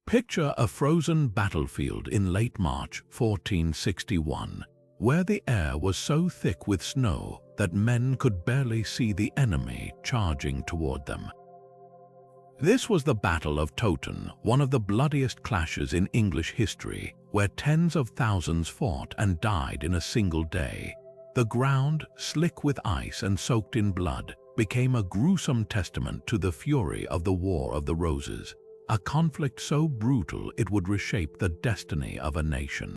Picture a frozen battlefield in late March 1461, where the air was so thick with snow that men could barely see the enemy charging toward them. This was the Battle of Towton, one of the bloodiest clashes in English history, where tens of thousands fought and died in a single day. The ground, slick with ice and soaked in blood, became a gruesome testament to the fury of the War of the Roses, a conflict so brutal it would reshape the destiny of a nation.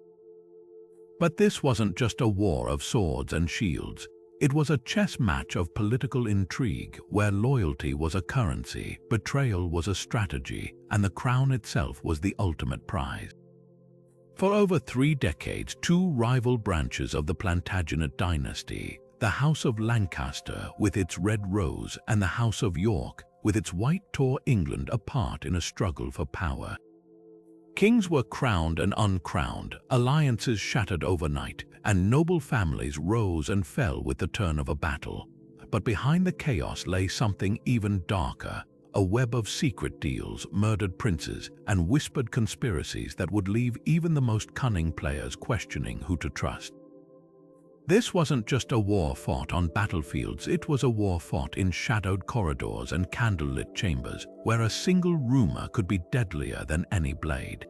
But this wasn't just a war of swords and shields. It was a chess match of political intrigue where loyalty was a currency, betrayal was a strategy, and the crown itself was the ultimate prize. For over 3 decades, 2 rival branches of the Plantagenet dynasty, the House of Lancaster with its red rose and the House of York with its white, tore England apart in a struggle for power. Kings were crowned and uncrowned, alliances shattered overnight, and noble families rose and fell with the turn of a battle. But behind the chaos lay something even darker, a web of secret deals, murdered princes, and whispered conspiracies that would leave even the most cunning players questioning who to trust. This wasn't just a war fought on battlefields, it was a war fought in shadowed corridors and candlelit chambers, where a single rumor could be deadlier than any blade.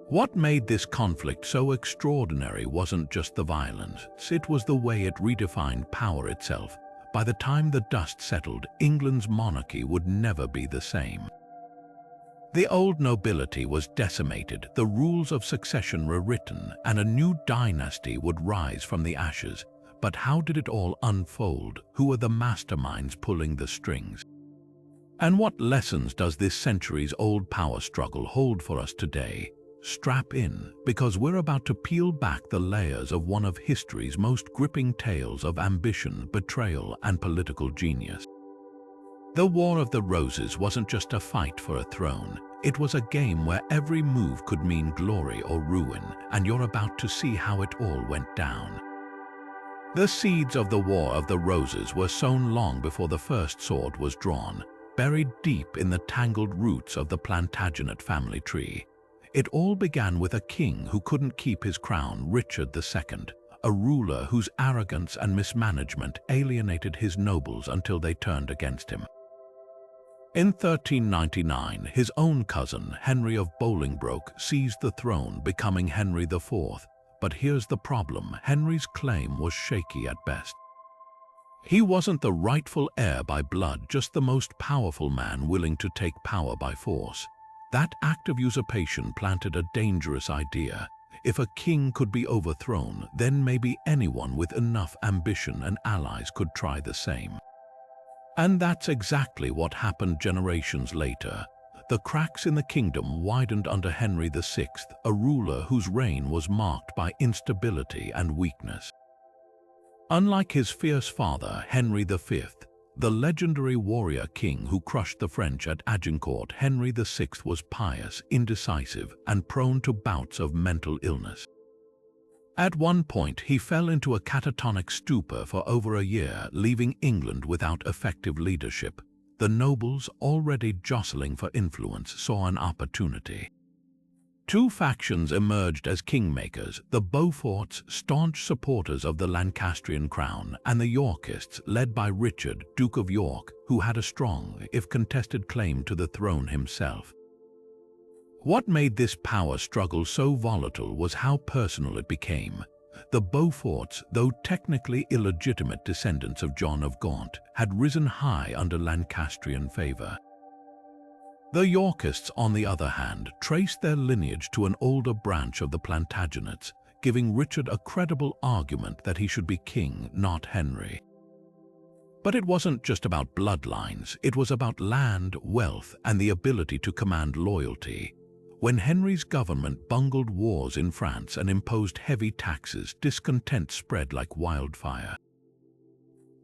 What made this conflict so extraordinary wasn't just the violence, it was the way it redefined power itself. By the time the dust settled, England's monarchy would never be the same. The old nobility was decimated, the rules of succession rewritten, and a new dynasty would rise from the ashes. But how did it all unfold? Who were the masterminds pulling the strings? And what lessons does this centuries-old power struggle hold for us today? Strap in, because we're about to peel back the layers of one of history's most gripping tales of ambition, betrayal, and political genius. The War of the Roses wasn't just a fight for a throne. It was a game where every move could mean glory or ruin, and you're about to see how it all went down. The seeds of the War of the Roses were sown long before the first sword was drawn, buried deep in the tangled roots of the Plantagenet family tree. It all began with a king who couldn't keep his crown, Richard II, a ruler whose arrogance and mismanagement alienated his nobles until they turned against him. In 1399, his own cousin, Henry of Bolingbroke, seized the throne, becoming Henry IV. But here's the problem: Henry's claim was shaky at best. He wasn't the rightful heir by blood, just the most powerful man willing to take power by force. That act of usurpation planted a dangerous idea. If a king could be overthrown, then maybe anyone with enough ambition and allies could try the same. And that's exactly what happened generations later. The cracks in the kingdom widened under Henry VI, a ruler whose reign was marked by instability and weakness. Unlike his fierce father, Henry V, the legendary warrior king who crushed the French at Agincourt, Henry VI was pious, indecisive, and prone to bouts of mental illness. At one point, he fell into a catatonic stupor for over a year, leaving England without effective leadership. The nobles, already jostling for influence, saw an opportunity. 2 factions emerged as kingmakers: the Beauforts, staunch supporters of the Lancastrian crown, and the Yorkists, led by Richard, Duke of York, who had a strong, if contested, claim to the throne himself. What made this power struggle so volatile was how personal it became. The Beauforts, though technically illegitimate descendants of John of Gaunt, had risen high under Lancastrian favor. The Yorkists, on the other hand, traced their lineage to an older branch of the Plantagenets, giving Richard a credible argument that he should be king, not Henry. But it wasn't just about bloodlines, it was about land, wealth, and the ability to command loyalty. When Henry's government bungled wars in France and imposed heavy taxes, discontent spread like wildfire.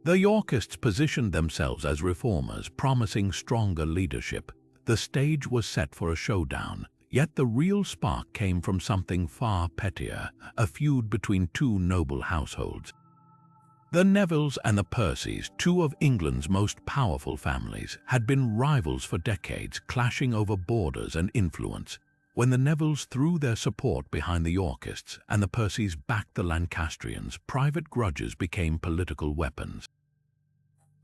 The Yorkists positioned themselves as reformers, promising stronger leadership. The stage was set for a showdown, yet the real spark came from something far pettier, a feud between 2 noble households. The Nevilles and the Percys, two of England's most powerful families, had been rivals for decades, clashing over borders and influence. When the Nevilles threw their support behind the Yorkists and the Percys backed the Lancastrians, private grudges became political weapons.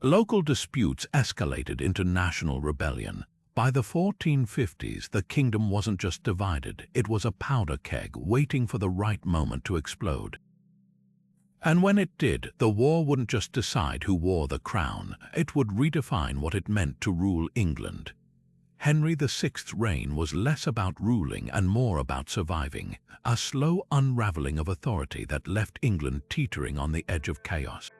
Local disputes escalated into national rebellion. By the 1450s, the kingdom wasn't just divided, it was a powder keg waiting for the right moment to explode. And when it did, the war wouldn't just decide who wore the crown, it would redefine what it meant to rule England. Henry VI's reign was less about ruling and more about surviving, a slow unraveling of authority that left England teetering on the edge of chaos.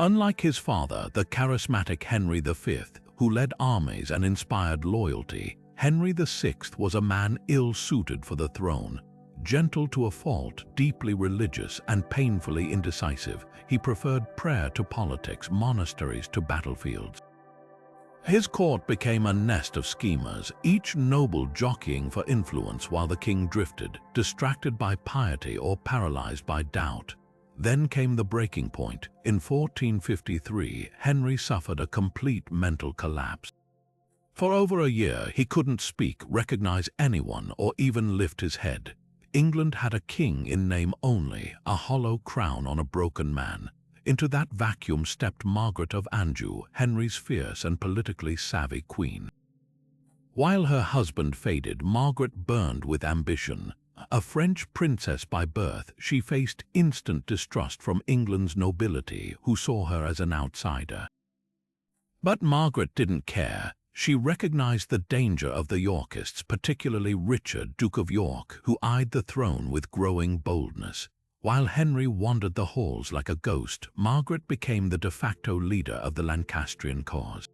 Unlike his father, the charismatic Henry V, who led armies and inspired loyalty, Henry VI was a man ill-suited for the throne. Gentle to a fault, deeply religious and painfully indecisive, he preferred prayer to politics, monasteries to battlefields. His court became a nest of schemers, each noble jockeying for influence while the king drifted, distracted by piety or paralyzed by doubt. Then came the breaking point. In 1453, Henry suffered a complete mental collapse. For over a year, he couldn't speak, recognize anyone, or even lift his head. England had a king in name only, a hollow crown on a broken man. Into that vacuum stepped Margaret of Anjou, Henry's fierce and politically savvy queen. While her husband faded, Margaret burned with ambition. A French princess by birth, she faced instant distrust from England's nobility, who saw her as an outsider. But Margaret didn't care. She recognized the danger of the Yorkists, particularly Richard, Duke of York, who eyed the throne with growing boldness. While Henry wandered the halls like a ghost, Margaret became the de facto leader of the Lancastrian cause.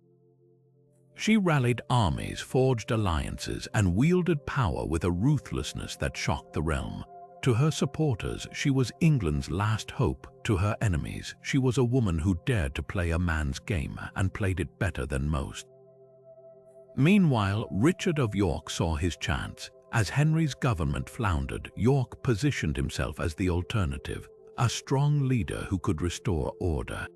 She rallied armies, forged alliances, and wielded power with a ruthlessness that shocked the realm. To her supporters, she was England's last hope. To her enemies, she was a woman who dared to play a man's game and played it better than most. Meanwhile, Richard of York saw his chance. As Henry's government floundered, York positioned himself as the alternative, a strong leader who could restore order.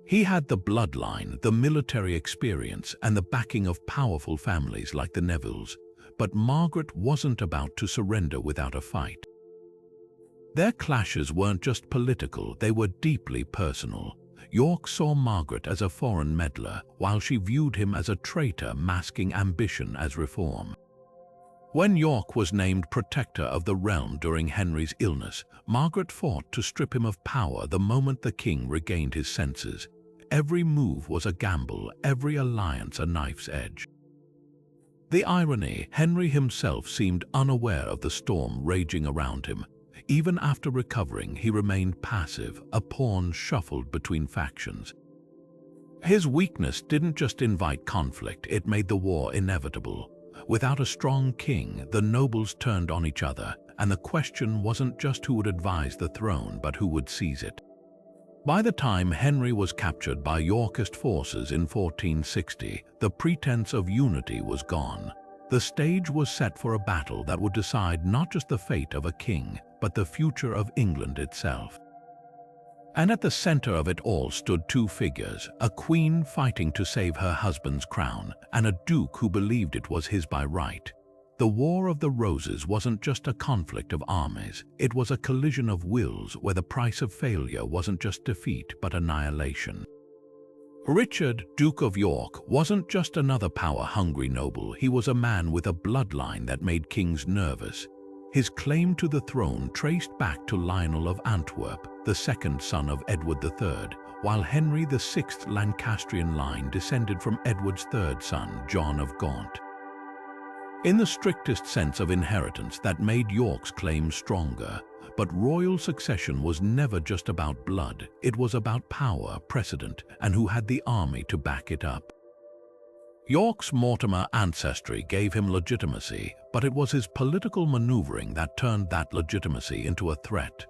He had the bloodline, the military experience, and the backing of powerful families like the Nevilles, but Margaret wasn't about to surrender without a fight. Their clashes weren't just political, they were deeply personal. York saw Margaret as a foreign meddler, while she viewed him as a traitor masking ambition as reform. When York was named protector of the realm during Henry's illness, Margaret fought to strip him of power the moment the king regained his senses. Every move was a gamble, every alliance a knife's edge. The irony, Henry himself seemed unaware of the storm raging around him. Even after recovering, he remained passive, a pawn shuffled between factions. His weakness didn't just invite conflict, it made the war inevitable. Without a strong king, the nobles turned on each other, and the question wasn't just who would advise the throne, but who would seize it. By the time Henry was captured by Yorkist forces in 1460, the pretense of unity was gone. The stage was set for a battle that would decide not just the fate of a king, but the future of England itself. And at the center of it all stood two figures, a queen fighting to save her husband's crown, and a duke who believed it was his by right. The War of the Roses wasn't just a conflict of armies, it was a collision of wills where the price of failure wasn't just defeat but annihilation. Richard, Duke of York, wasn't just another power-hungry noble, he was a man with a bloodline that made kings nervous. His claim to the throne traced back to Lionel of Antwerp, the second son of Edward III, while Henry VI's Lancastrian line descended from Edward's third son, John of Gaunt. In the strictest sense of inheritance, that made York's claim stronger. But royal succession was never just about blood, it was about power, precedent, and who had the army to back it up. York's Mortimer ancestry gave him legitimacy, but it was his political maneuvering that turned that legitimacy into a threat.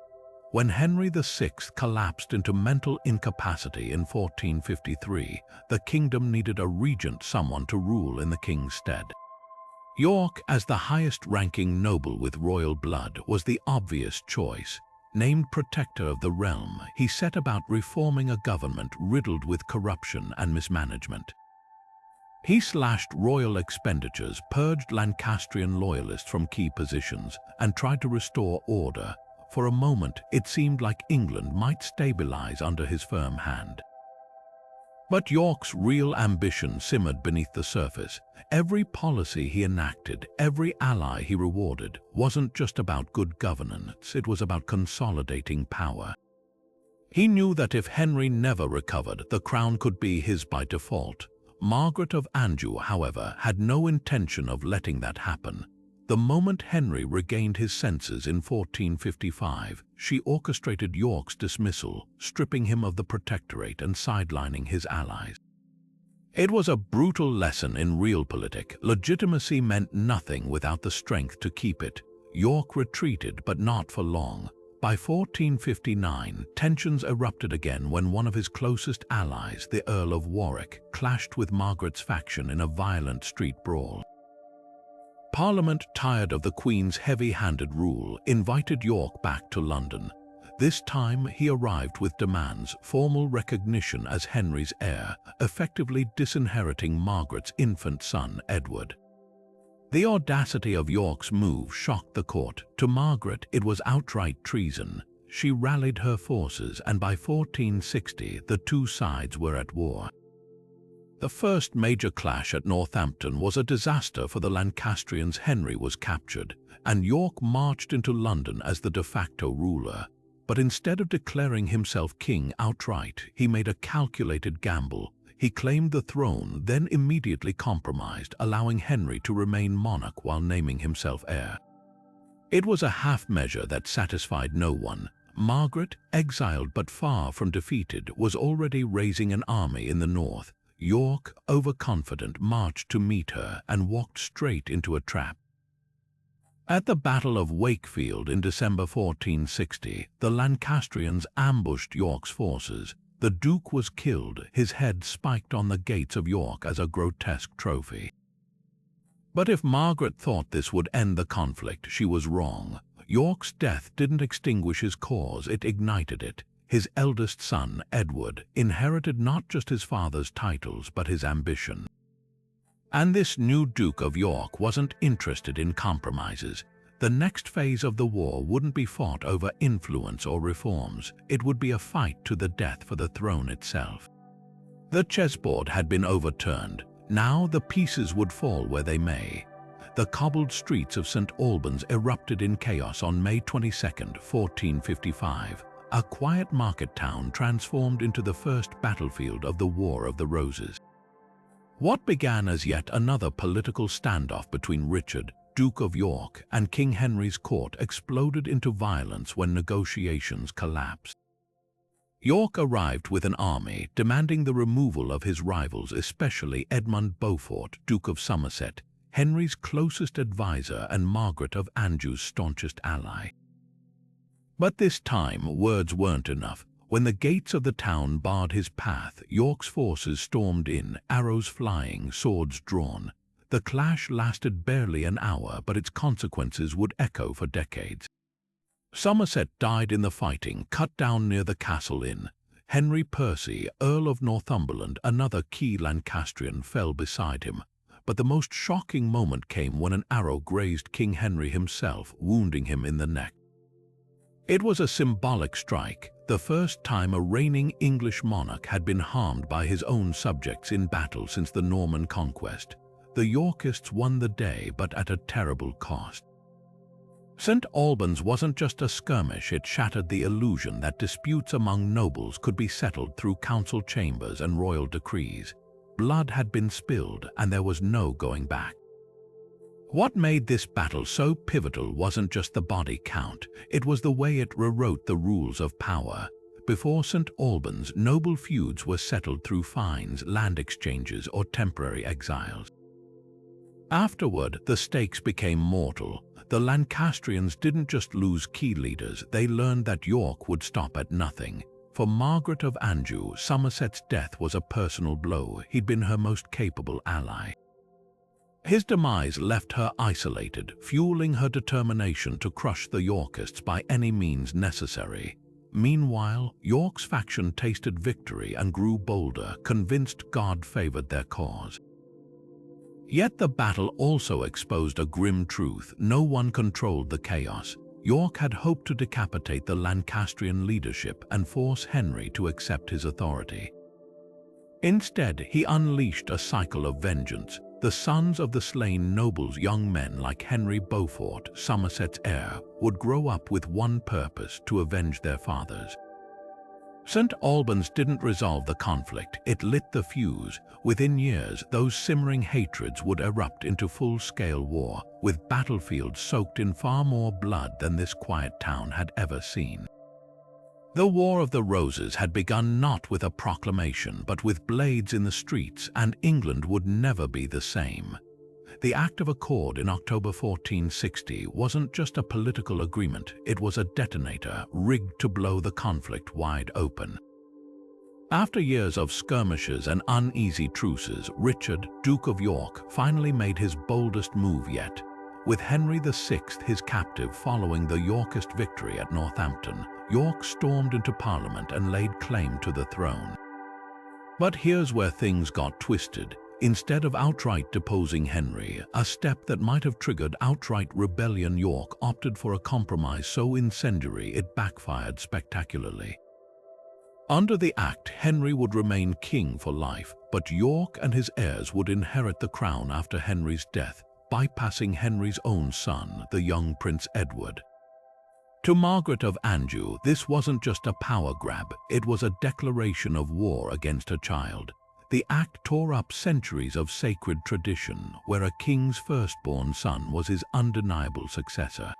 When Henry VI collapsed into mental incapacity in 1453, the kingdom needed a regent, someone to rule in the king's stead. York, as the highest-ranking noble with royal blood, was the obvious choice. Named protector of the realm, he set about reforming a government riddled with corruption and mismanagement. He slashed royal expenditures, purged Lancastrian loyalists from key positions, and tried to restore order. For a moment, it seemed like England might stabilize under his firm hand. But York's real ambition simmered beneath the surface. Every policy he enacted, every ally he rewarded, wasn't just about good governance, it was about consolidating power. He knew that if Henry never recovered, the crown could be his by default. Margaret of Anjou, however, had no intention of letting that happen. The moment Henry regained his senses in 1455, she orchestrated York's dismissal, stripping him of the protectorate and sidelining his allies. It was a brutal lesson in realpolitik. Legitimacy meant nothing without the strength to keep it. York retreated, but not for long. By 1459, tensions erupted again when one of his closest allies, the Earl of Warwick, clashed with Margaret's faction in a violent street brawl. Parliament, tired of the Queen's heavy-handed rule, invited York back to London. This time he arrived with demands, formal recognition as Henry's heir, effectively disinheriting Margaret's infant son, Edward. The audacity of York's move shocked the court. To Margaret, it was outright treason. She rallied her forces, and by 1460, the two sides were at war. The first major clash at Northampton was a disaster for the Lancastrians. Henry was captured, and York marched into London as the de facto ruler. But instead of declaring himself king outright, he made a calculated gamble. He claimed the throne, then immediately compromised, allowing Henry to remain monarch while naming himself heir. It was a half measure that satisfied no one. Margaret, exiled but far from defeated, was already raising an army in the north. York, overconfident, marched to meet her and walked straight into a trap. At the Battle of Wakefield in December 1460, the Lancastrians ambushed York's forces. The Duke was killed, his head spiked on the gates of York as a grotesque trophy. But if Margaret thought this would end the conflict, she was wrong. York's death didn't extinguish his cause, it ignited it. His eldest son, Edward, inherited not just his father's titles but his ambition. And this new Duke of York wasn't interested in compromises. The next phase of the war wouldn't be fought over influence or reforms. It would be a fight to the death for the throne itself. The chessboard had been overturned. Now the pieces would fall where they may. The cobbled streets of St. Albans erupted in chaos on May 22, 1455. A quiet market town transformed into the first battlefield of the War of the Roses. What began as yet another political standoff between Richard, Duke of York, and King Henry's court exploded into violence when negotiations collapsed. York arrived with an army demanding the removal of his rivals, especially Edmund Beaufort, Duke of Somerset, Henry's closest advisor and Margaret of Anjou's staunchest ally. But this time, words weren't enough. When the gates of the town barred his path, York's forces stormed in, arrows flying, swords drawn. The clash lasted barely an hour, but its consequences would echo for decades. Somerset died in the fighting, cut down near the Castle Inn. Henry Percy, Earl of Northumberland, another key Lancastrian, fell beside him. But the most shocking moment came when an arrow grazed King Henry himself, wounding him in the neck. It was a symbolic strike, the first time a reigning English monarch had been harmed by his own subjects in battle since the Norman conquest. The Yorkists won the day, but at a terrible cost. St. Albans wasn't just a skirmish, it shattered the illusion that disputes among nobles could be settled through council chambers and royal decrees. Blood had been spilled, and there was no going back. What made this battle so pivotal wasn't just the body count, it was the way it rewrote the rules of power. Before St. Albans, noble feuds were settled through fines, land exchanges, or temporary exiles. Afterward, the stakes became mortal. The Lancastrians didn't just lose key leaders, they learned that York would stop at nothing. For Margaret of Anjou, Somerset's death was a personal blow. He'd been her most capable ally. His demise left her isolated, fueling her determination to crush the Yorkists by any means necessary. Meanwhile, York's faction tasted victory and grew bolder, convinced God favored their cause. Yet the battle also exposed a grim truth: no one controlled the chaos. York had hoped to decapitate the Lancastrian leadership and force Henry to accept his authority. Instead, he unleashed a cycle of vengeance. The sons of the slain nobles, young men like Henry Beaufort, Somerset's heir, would grow up with one purpose: to avenge their fathers. St. Albans didn't resolve the conflict, it lit the fuse. Within years, those simmering hatreds would erupt into full-scale war, with battlefields soaked in far more blood than this quiet town had ever seen. The War of the Roses had begun not with a proclamation, but with blades in the streets, and England would never be the same. The Act of Accord in October 1460 wasn't just a political agreement, it was a detonator rigged to blow the conflict wide open. After years of skirmishes and uneasy truces, Richard, Duke of York, finally made his boldest move yet. With Henry VI, his captive, following the Yorkist victory at Northampton, York stormed into Parliament and laid claim to the throne. But here's where things got twisted. Instead of outright deposing Henry, a step that might have triggered outright rebellion, York opted for a compromise so incendiary it backfired spectacularly. Under the Act, Henry would remain king for life, but York and his heirs would inherit the crown after Henry's death, bypassing Henry's own son, the young Prince Edward. To Margaret of Anjou, this wasn't just a power grab, it was a declaration of war against her child. The Act tore up centuries of sacred tradition, where a king's firstborn son was his undeniable successor.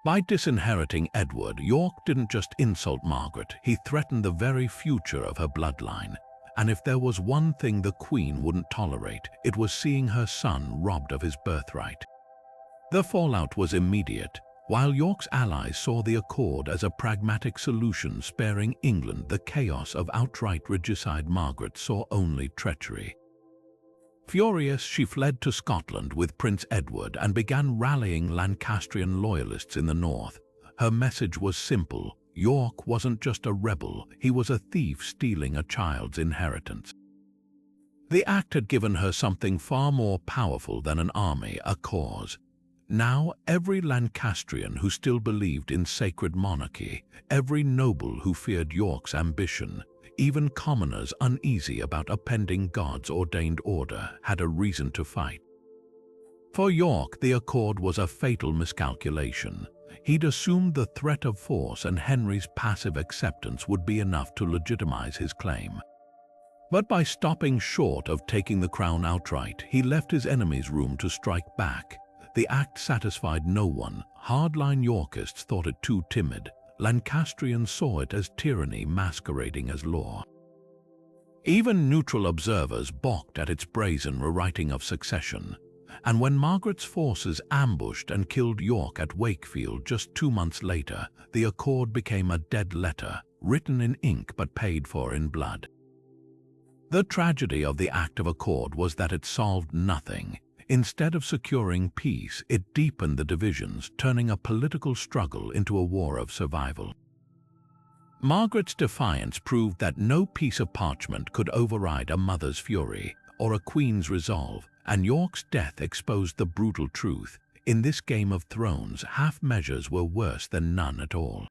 By disinheriting Edward, York didn't just insult Margaret, he threatened the very future of her bloodline. And if there was one thing the Queen wouldn't tolerate, it was seeing her son robbed of his birthright. The fallout was immediate. While York's allies saw the accord as a pragmatic solution sparing England the chaos of outright regicide, Margaret saw only treachery. Furious, she fled to Scotland with Prince Edward and began rallying Lancastrian loyalists in the north. Her message was simple: York wasn't just a rebel, he was a thief stealing a child's inheritance. The Act had given her something far more powerful than an army, a cause. Now, every Lancastrian who still believed in sacred monarchy, every noble who feared York's ambition, even commoners uneasy about upending God's ordained order, had a reason to fight. For York, the accord was a fatal miscalculation. He'd assumed the threat of force and Henry's passive acceptance would be enough to legitimize his claim. But by stopping short of taking the crown outright, he left his enemies room to strike back. The Act satisfied no one. Hardline Yorkists thought it too timid. Lancastrians saw it as tyranny masquerading as law. Even neutral observers balked at its brazen rewriting of succession. And when Margaret's forces ambushed and killed York at Wakefield just 2 months later, the accord became a dead letter, written in ink but paid for in blood. The tragedy of the Act of Accord was that it solved nothing. Instead of securing peace, it deepened the divisions, turning a political struggle into a war of survival. Margaret's defiance proved that no piece of parchment could override a mother's fury or a queen's resolve, and York's death exposed the brutal truth. In this Game of Thrones, half measures were worse than none at all.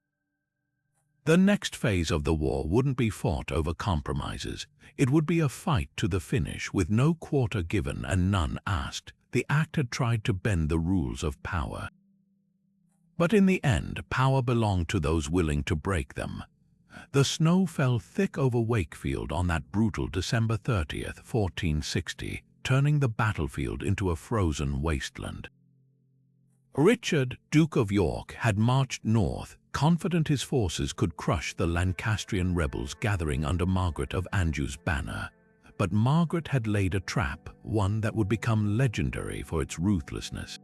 The next phase of the war wouldn't be fought over compromises. It would be a fight to the finish, with no quarter given and none asked. The Act had tried to bend the rules of power. But in the end, power belonged to those willing to break them. The snow fell thick over Wakefield on that brutal December 30th, 1460, turning the battlefield into a frozen wasteland. Richard, Duke of York, had marched north, confident his forces could crush the Lancastrian rebels gathering under Margaret of Anjou's banner. But Margaret had laid a trap, one that would become legendary for its ruthlessness.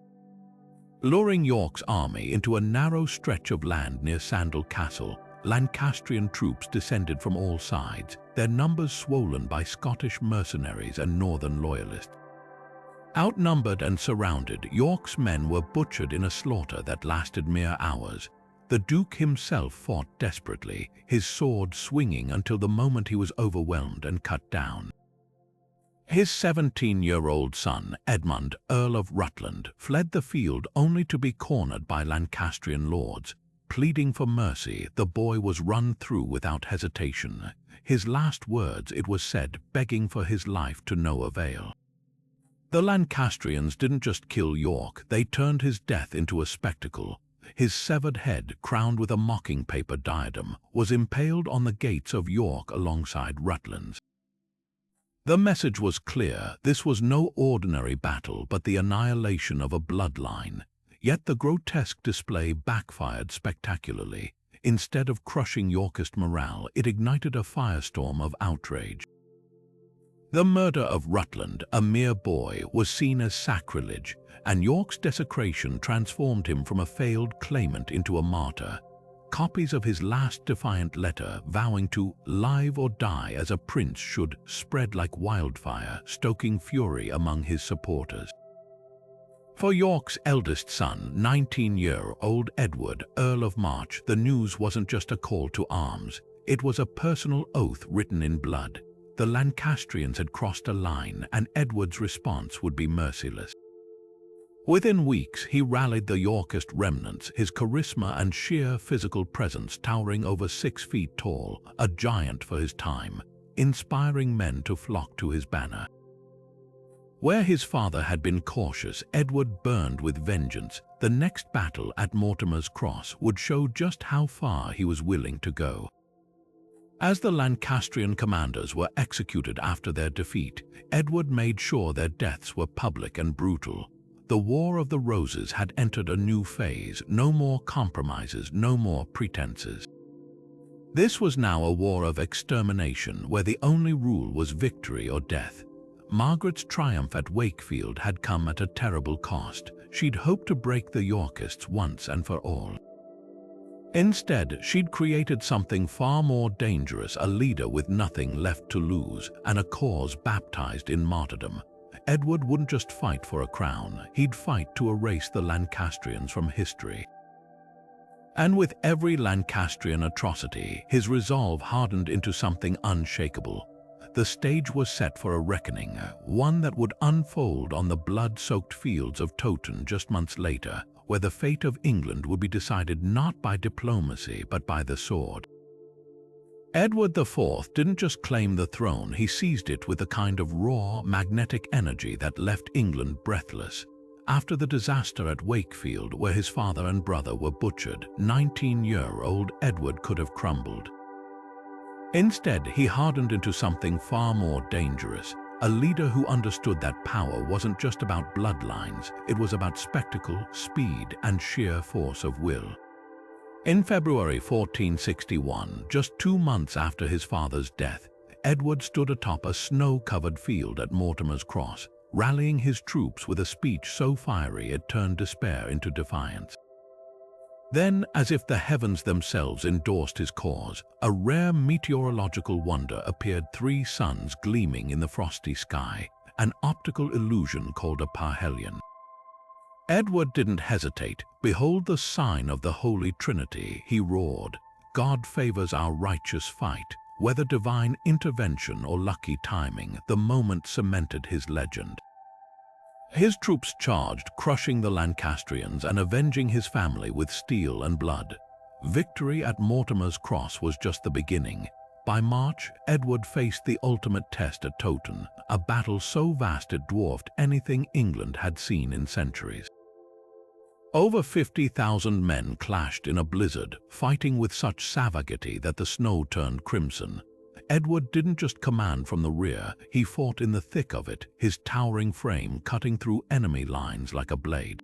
Luring York's army into a narrow stretch of land near Sandal Castle, Lancastrian troops descended from all sides, their numbers swollen by Scottish mercenaries and northern loyalists. Outnumbered and surrounded, York's men were butchered in a slaughter that lasted mere hours. The Duke himself fought desperately, his sword swinging until the moment he was overwhelmed and cut down. His 17-year-old son, Edmund, Earl of Rutland, fled the field only to be cornered by Lancastrian lords. Pleading for mercy, the boy was run through without hesitation. His last words, it was said, begging for his life to no avail. The Lancastrians didn't just kill York, they turned his death into a spectacle. His severed head, crowned with a mocking paper diadem, was impaled on the gates of York alongside Rutland's. The message was clear. This was no ordinary battle, but the annihilation of a bloodline. Yet the grotesque display backfired spectacularly. Instead of crushing Yorkist morale, it ignited a firestorm of outrage. The murder of Rutland, a mere boy, was seen as sacrilege, and York's desecration transformed him from a failed claimant into a martyr. Copies of his last defiant letter, vowing to live or die as a prince, should spread like wildfire, stoking fury among his supporters. For York's eldest son, 19-year-old Edward, Earl of March, the news wasn't just a call to arms. It was a personal oath written in blood. The Lancastrians had crossed a line, and Edward's response would be merciless. Within weeks, he rallied the Yorkist remnants, his charisma and sheer physical presence towering over 6 feet tall, a giant for his time, inspiring men to flock to his banner. Where his father had been cautious, Edward burned with vengeance. The next battle at Mortimer's Cross would show just how far he was willing to go. As the Lancastrian commanders were executed after their defeat, Edward made sure their deaths were public and brutal. The War of the Roses had entered a new phase. No more compromises, no more pretenses. This was now a war of extermination, where the only rule was victory or death. Margaret's triumph at Wakefield had come at a terrible cost. She'd hoped to break the Yorkists once and for all. Instead, she'd created something far more dangerous, a leader with nothing left to lose, and a cause baptized in martyrdom. Edward wouldn't just fight for a crown, he'd fight to erase the Lancastrians from history. And with every Lancastrian atrocity, his resolve hardened into something unshakable. The stage was set for a reckoning, one that would unfold on the blood-soaked fields of Towton just months later, where the fate of England would be decided not by diplomacy but by the sword. Edward IV didn't just claim the throne, he seized it with a kind of raw, magnetic energy that left England breathless. After the disaster at Wakefield, where his father and brother were butchered, 19-year-old Edward could have crumbled. Instead, he hardened into something far more dangerous, a leader who understood that power wasn't just about bloodlines, it was about spectacle, speed, and sheer force of will. In February 1461, just 2 months after his father's death, Edward stood atop a snow-covered field at Mortimer's Cross, rallying his troops with a speech so fiery it turned despair into defiance. Then, as if the heavens themselves endorsed his cause, a rare meteorological wonder appeared: 3 suns gleaming in the frosty sky, an optical illusion called a parhelion. Edward didn't hesitate. "Behold the sign of the Holy Trinity," he roared. "God favors our righteous fight." Whether divine intervention or lucky timing, the moment cemented his legend. His troops charged, crushing the Lancastrians and avenging his family with steel and blood. Victory at Mortimer's Cross was just the beginning. By March, Edward faced the ultimate test at Towton, a battle so vast it dwarfed anything England had seen in centuries. Over 50,000 men clashed in a blizzard, fighting with such savagery that the snow turned crimson. Edward didn't just command from the rear, he fought in the thick of it, his towering frame cutting through enemy lines like a blade.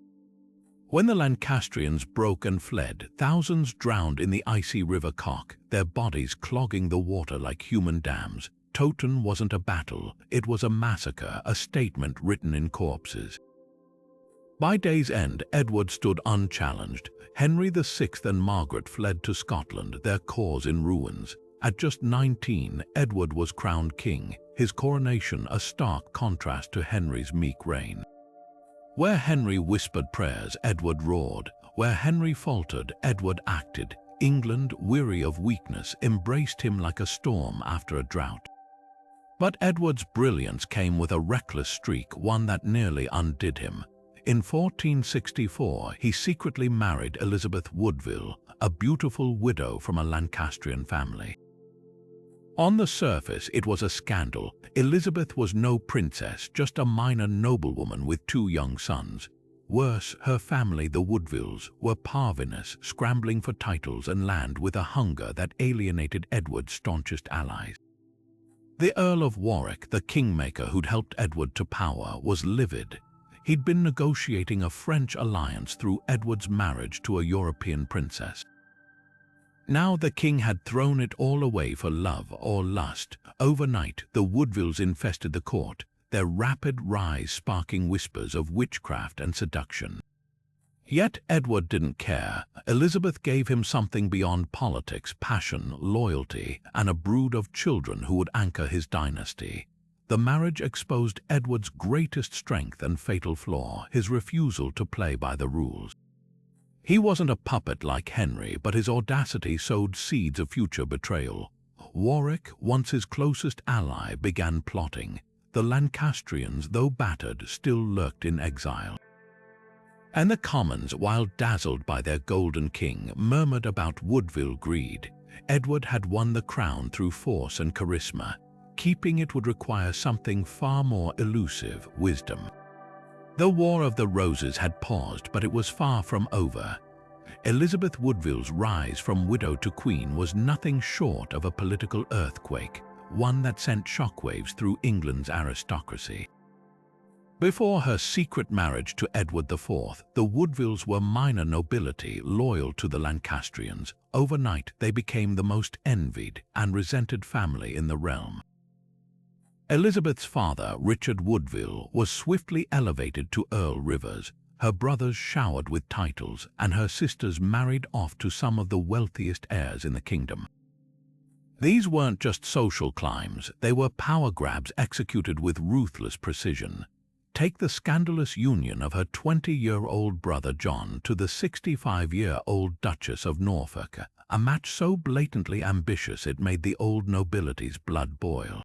When the Lancastrians broke and fled, thousands drowned in the icy River Cock, their bodies clogging the water like human dams. Towton wasn't a battle, it was a massacre, a statement written in corpses. By day's end, Edward stood unchallenged. Henry VI and Margaret fled to Scotland, their cause in ruins. At just 19, Edward was crowned king, his coronation a stark contrast to Henry's meek reign. Where Henry whispered prayers, Edward roared. Where Henry faltered, Edward acted. England, weary of weakness, embraced him like a storm after a drought. But Edward's brilliance came with a reckless streak, one that nearly undid him. In 1464, he secretly married Elizabeth Woodville, a beautiful widow from a Lancastrian family. On the surface, it was a scandal. Elizabeth was no princess, just a minor noblewoman with 2 young sons. Worse, her family, the Woodvilles, were parvenus, scrambling for titles and land with a hunger that alienated Edward's staunchest allies. The Earl of Warwick, the Kingmaker who'd helped Edward to power, was livid. He'd been negotiating a French alliance through Edward's marriage to a European princess. Now the king had thrown it all away for love or lust. Overnight, the Woodvilles infested the court, their rapid rise sparking whispers of witchcraft and seduction. Yet Edward didn't care. Elizabeth gave him something beyond politics: passion, loyalty, and a brood of children who would anchor his dynasty. The marriage exposed Edward's greatest strength and fatal flaw: his refusal to play by the rules. He wasn't a puppet like Henry, but his audacity sowed seeds of future betrayal. Warwick, once his closest ally, began plotting. The Lancastrians, though battered, still lurked in exile. And the Commons, while dazzled by their golden king, murmured about Woodville greed. Edward had won the crown through force and charisma. Keeping it would require something far more elusive: wisdom. The War of the Roses had paused, but it was far from over. Elizabeth Woodville's rise from widow to queen was nothing short of a political earthquake, one that sent shockwaves through England's aristocracy. Before her secret marriage to Edward IV, the Woodvilles were minor nobility loyal to the Lancastrians. Overnight, they became the most envied and resented family in the realm. Elizabeth's father, Richard Woodville, was swiftly elevated to Earl Rivers. Her brothers showered with titles, and her sisters married off to some of the wealthiest heirs in the kingdom. These weren't just social climbs, they were power grabs executed with ruthless precision. Take the scandalous union of her 20-year-old brother John to the 65-year-old Duchess of Norfolk, a match so blatantly ambitious it made the old nobility's blood boil.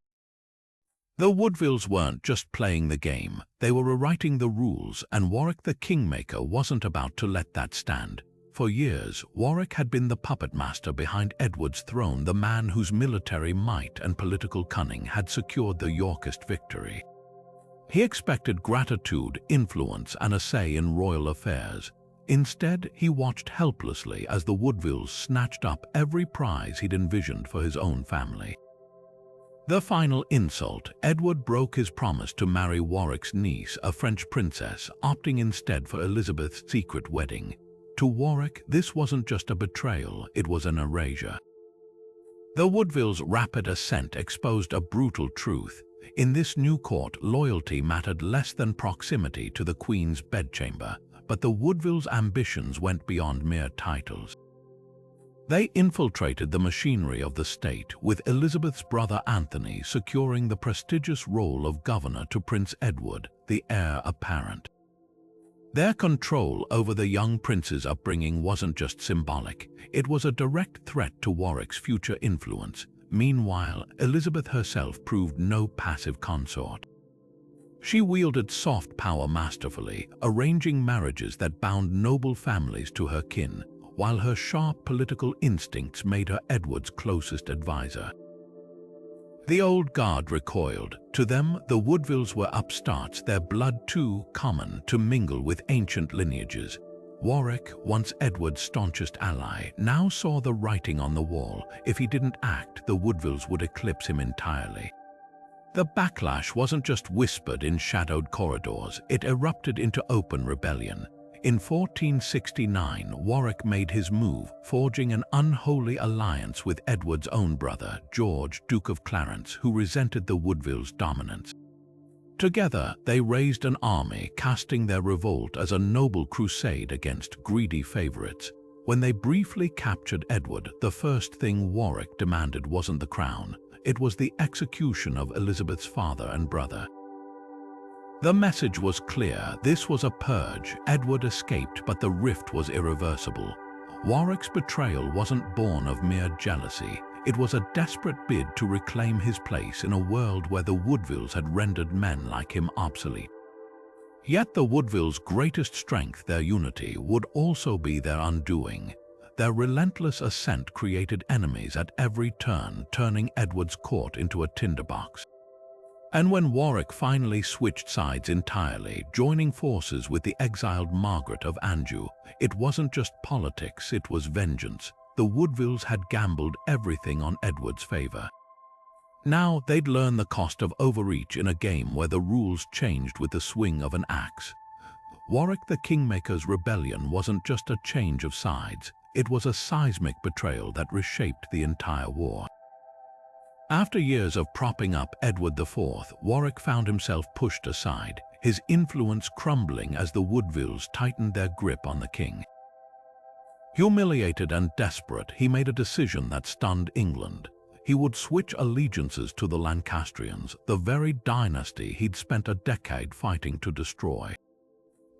The Woodvilles weren't just playing the game, they were rewriting the rules, and Warwick the Kingmaker wasn't about to let that stand. For years, Warwick had been the puppet master behind Edward's throne, the man whose military might and political cunning had secured the Yorkist victory. He expected gratitude, influence, and a say in royal affairs. Instead, he watched helplessly as the Woodvilles snatched up every prize he'd envisioned for his own family. The final insult: Edward broke his promise to marry Warwick's niece, a French princess, opting instead for Elizabeth's secret wedding. To Warwick, this wasn't just a betrayal, it was an erasure. The Woodville's rapid ascent exposed a brutal truth. In this new court, loyalty mattered less than proximity to the Queen's bedchamber, but the Woodville's ambitions went beyond mere titles. They infiltrated the machinery of the state, with Elizabeth's brother Anthony securing the prestigious role of governor to Prince Edward, the heir apparent. Their control over the young prince's upbringing wasn't just symbolic, it was a direct threat to Warwick's future influence. Meanwhile, Elizabeth herself proved no passive consort. She wielded soft power masterfully, arranging marriages that bound noble families to her kin, while her sharp political instincts made her Edward's closest advisor. The old guard recoiled. To them, the Woodvilles were upstarts, their blood too common to mingle with ancient lineages. Warwick, once Edward's staunchest ally, now saw the writing on the wall. If he didn't act, the Woodvilles would eclipse him entirely. The backlash wasn't just whispered in shadowed corridors, it erupted into open rebellion. In 1469, Warwick made his move, forging an unholy alliance with Edward's own brother, George, Duke of Clarence, who resented the Woodvilles' dominance. Together, they raised an army, casting their revolt as a noble crusade against greedy favorites. When they briefly captured Edward, the first thing Warwick demanded wasn't the crown, it was the execution of Elizabeth's father and brother. The message was clear. This was a purge. Edward escaped, but the rift was irreversible. Warwick's betrayal wasn't born of mere jealousy. It was a desperate bid to reclaim his place in a world where the Woodvilles had rendered men like him obsolete. Yet the Woodvilles' greatest strength, their unity, would also be their undoing. Their relentless ascent created enemies at every turn, turning Edward's court into a tinderbox. And when Warwick finally switched sides entirely, joining forces with the exiled Margaret of Anjou, it wasn't just politics, it was vengeance. The Woodvilles had gambled everything on Edward's favor. Now they'd learn the cost of overreach in a game where the rules changed with the swing of an axe. Warwick the Kingmaker's rebellion wasn't just a change of sides, it was a seismic betrayal that reshaped the entire war. After years of propping up Edward IV, Warwick found himself pushed aside, his influence crumbling as the Woodvilles tightened their grip on the king. Humiliated and desperate, he made a decision that stunned England. He would switch allegiances to the Lancastrians, the very dynasty he'd spent a decade fighting to destroy.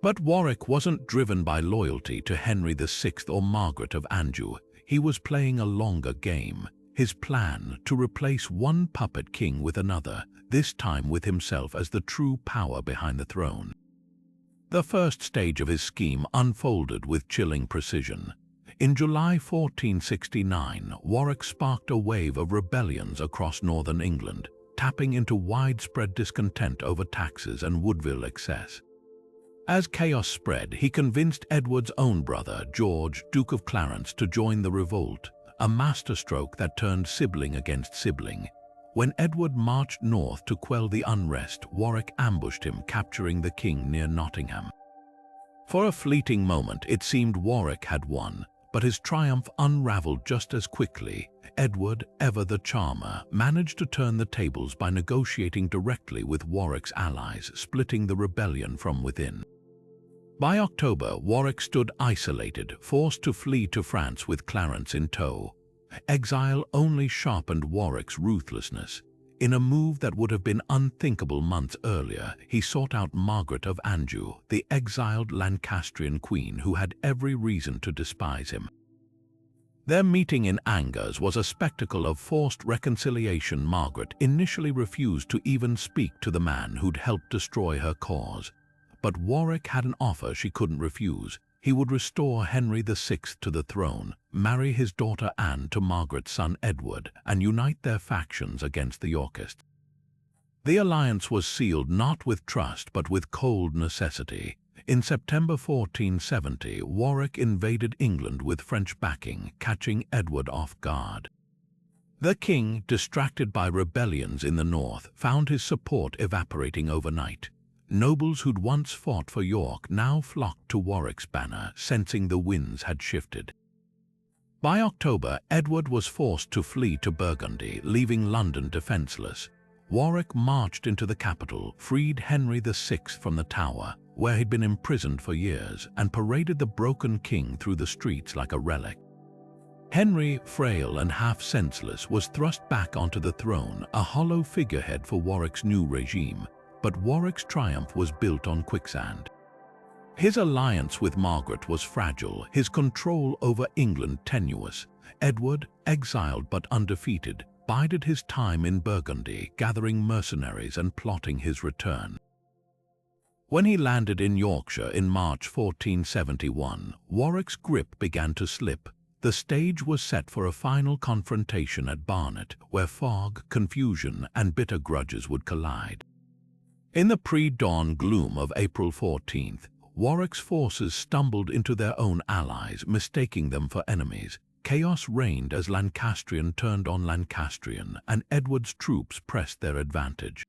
But Warwick wasn't driven by loyalty to Henry VI or Margaret of Anjou. He was playing a longer game. His plan to replace one puppet king with another, this time with himself as the true power behind the throne. The first stage of his scheme unfolded with chilling precision. In July 1469, Warwick sparked a wave of rebellions across northern England, tapping into widespread discontent over taxes and Woodville excess. As chaos spread, he convinced Edward's own brother, George, Duke of Clarence, to join the revolt, a masterstroke that turned sibling against sibling. When Edward marched north to quell the unrest, Warwick ambushed him, capturing the king near Nottingham. For a fleeting moment, it seemed Warwick had won, but his triumph unraveled just as quickly. Edward, ever the charmer, managed to turn the tables by negotiating directly with Warwick's allies, splitting the rebellion from within. By October, Warwick stood isolated, forced to flee to France with Clarence in tow. Exile only sharpened Warwick's ruthlessness. In a move that would have been unthinkable months earlier, he sought out Margaret of Anjou, the exiled Lancastrian queen who had every reason to despise him. Their meeting in Angers was a spectacle of forced reconciliation. Margaret initially refused to even speak to the man who'd helped destroy her cause. But Warwick had an offer she couldn't refuse. He would restore Henry VI to the throne, marry his daughter Anne to Margaret's son Edward, and unite their factions against the Yorkists. The alliance was sealed not with trust but with cold necessity. In September 1470, Warwick invaded England with French backing, catching Edward off guard. The king, distracted by rebellions in the north, found his support evaporating overnight. Nobles who'd once fought for York now flocked to Warwick's banner, sensing the winds had shifted. By October, Edward was forced to flee to Burgundy, leaving London defenseless. Warwick marched into the capital, freed Henry VI from the Tower, where he'd been imprisoned for years, and paraded the broken king through the streets like a relic. Henry, frail and half senseless, was thrust back onto the throne, a hollow figurehead for Warwick's new regime. But Warwick's triumph was built on quicksand. His alliance with Margaret was fragile, his control over England tenuous. Edward, exiled but undefeated, bided his time in Burgundy, gathering mercenaries and plotting his return. When he landed in Yorkshire in March 1471, Warwick's grip began to slip. The stage was set for a final confrontation at Barnet, where fog, confusion, and bitter grudges would collide. In the pre-dawn gloom of April 14th, Warwick's forces stumbled into their own allies, mistaking them for enemies. Chaos reigned as Lancastrian turned on Lancastrian, and Edward's troops pressed their advantage.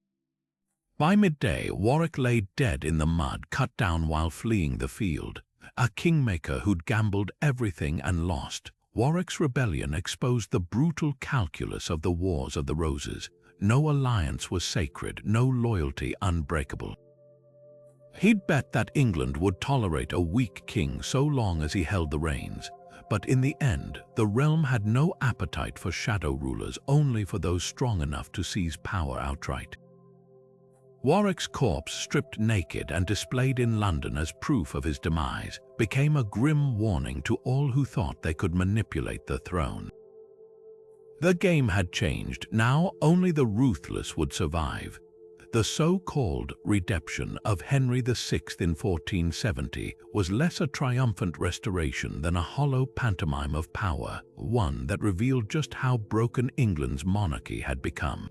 By midday, Warwick lay dead in the mud, cut down while fleeing the field. A kingmaker who'd gambled everything and lost. Warwick's rebellion exposed the brutal calculus of the Wars of the Roses. No alliance was sacred, no loyalty unbreakable. He'd bet that England would tolerate a weak king so long as he held the reins. But in the end, the realm had no appetite for shadow rulers, only for those strong enough to seize power outright. Warwick's corpse, stripped naked and displayed in London as proof of his demise, became a grim warning to all who thought they could manipulate the throne. The game had changed. Now only the ruthless would survive. The so-called redemption of Henry VI in 1470 was less a triumphant restoration than a hollow pantomime of power, one that revealed just how broken England's monarchy had become.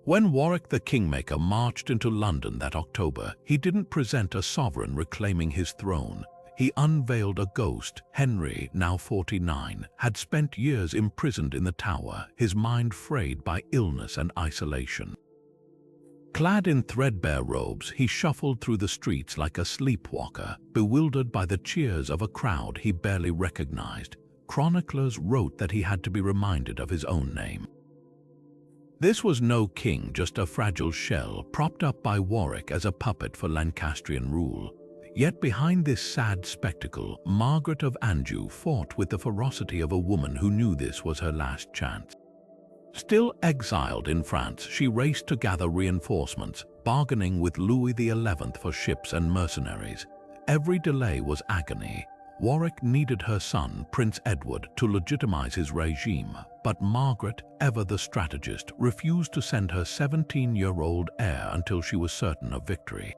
When Warwick the Kingmaker marched into London that October, he didn't present a sovereign reclaiming his throne. He unveiled a ghost. Henry, now 49, had spent years imprisoned in the Tower, his mind frayed by illness and isolation. Clad in threadbare robes, he shuffled through the streets like a sleepwalker, bewildered by the cheers of a crowd he barely recognized. Chroniclers wrote that he had to be reminded of his own name. This was no king, just a fragile shell propped up by Warwick as a puppet for Lancastrian rule. Yet behind this sad spectacle, Margaret of Anjou fought with the ferocity of a woman who knew this was her last chance. Still exiled in France, she raced to gather reinforcements, bargaining with Louis XI for ships and mercenaries. Every delay was agony. Warwick needed her son, Prince Edward, to legitimize his regime, but Margaret, ever the strategist, refused to send her 17-year-old heir until she was certain of victory.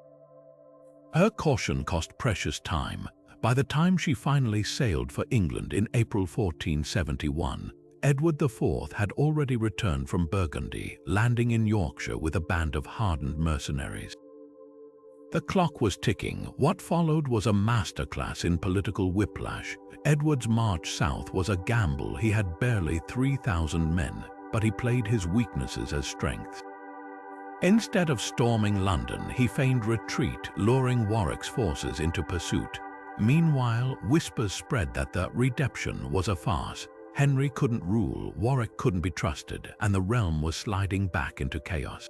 Her caution cost precious time. By the time she finally sailed for England in April 1471, Edward IV had already returned from Burgundy, landing in Yorkshire with a band of hardened mercenaries. The clock was ticking. What followed was a masterclass in political whiplash. Edward's march south was a gamble. He had barely 3,000 men, but he played his weaknesses as strengths. Instead of storming London, he feigned retreat, luring Warwick's forces into pursuit. Meanwhile, whispers spread that the redemption was a farce. Henry couldn't rule, Warwick couldn't be trusted, and the realm was sliding back into chaos.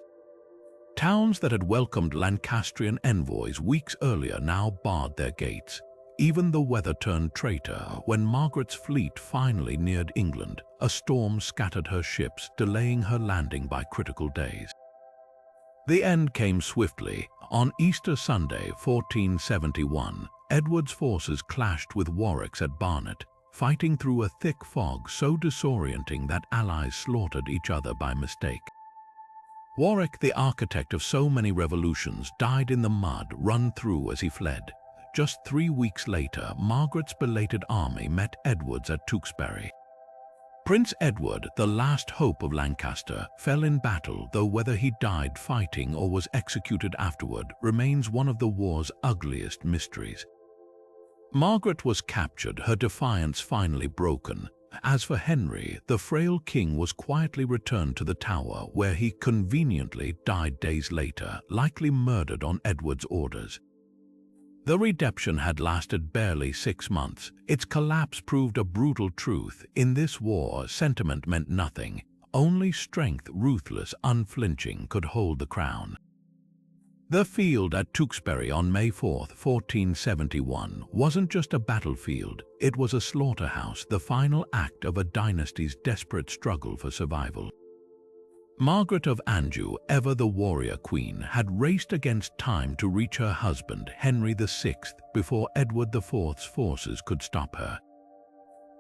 Towns that had welcomed Lancastrian envoys weeks earlier now barred their gates. Even the weather turned traitor. When Margaret's fleet finally neared England, a storm scattered her ships, delaying her landing by critical days. The end came swiftly. On Easter Sunday, 1471, Edward's forces clashed with Warwick's at Barnet, fighting through a thick fog so disorienting that allies slaughtered each other by mistake. Warwick, the architect of so many revolutions, died in the mud run through as he fled. Just 3 weeks later, Margaret's belated army met Edward's at Tewkesbury. Prince Edward, the last hope of Lancaster, fell in battle, though whether he died fighting or was executed afterward remains one of the war's ugliest mysteries. Margaret was captured, her defiance finally broken. As for Henry, the frail king was quietly returned to the Tower, where he conveniently died days later, likely murdered on Edward's orders. The redemption had lasted barely 6 months. Its collapse proved a brutal truth. In this war, sentiment meant nothing. Only strength, ruthless, unflinching, could hold the crown. The field at Tewkesbury on May 4, 1471, wasn't just a battlefield. It was a slaughterhouse, the final act of a dynasty's desperate struggle for survival. Margaret of Anjou, ever the warrior queen, had raced against time to reach her husband, Henry VI, before Edward IV's forces could stop her.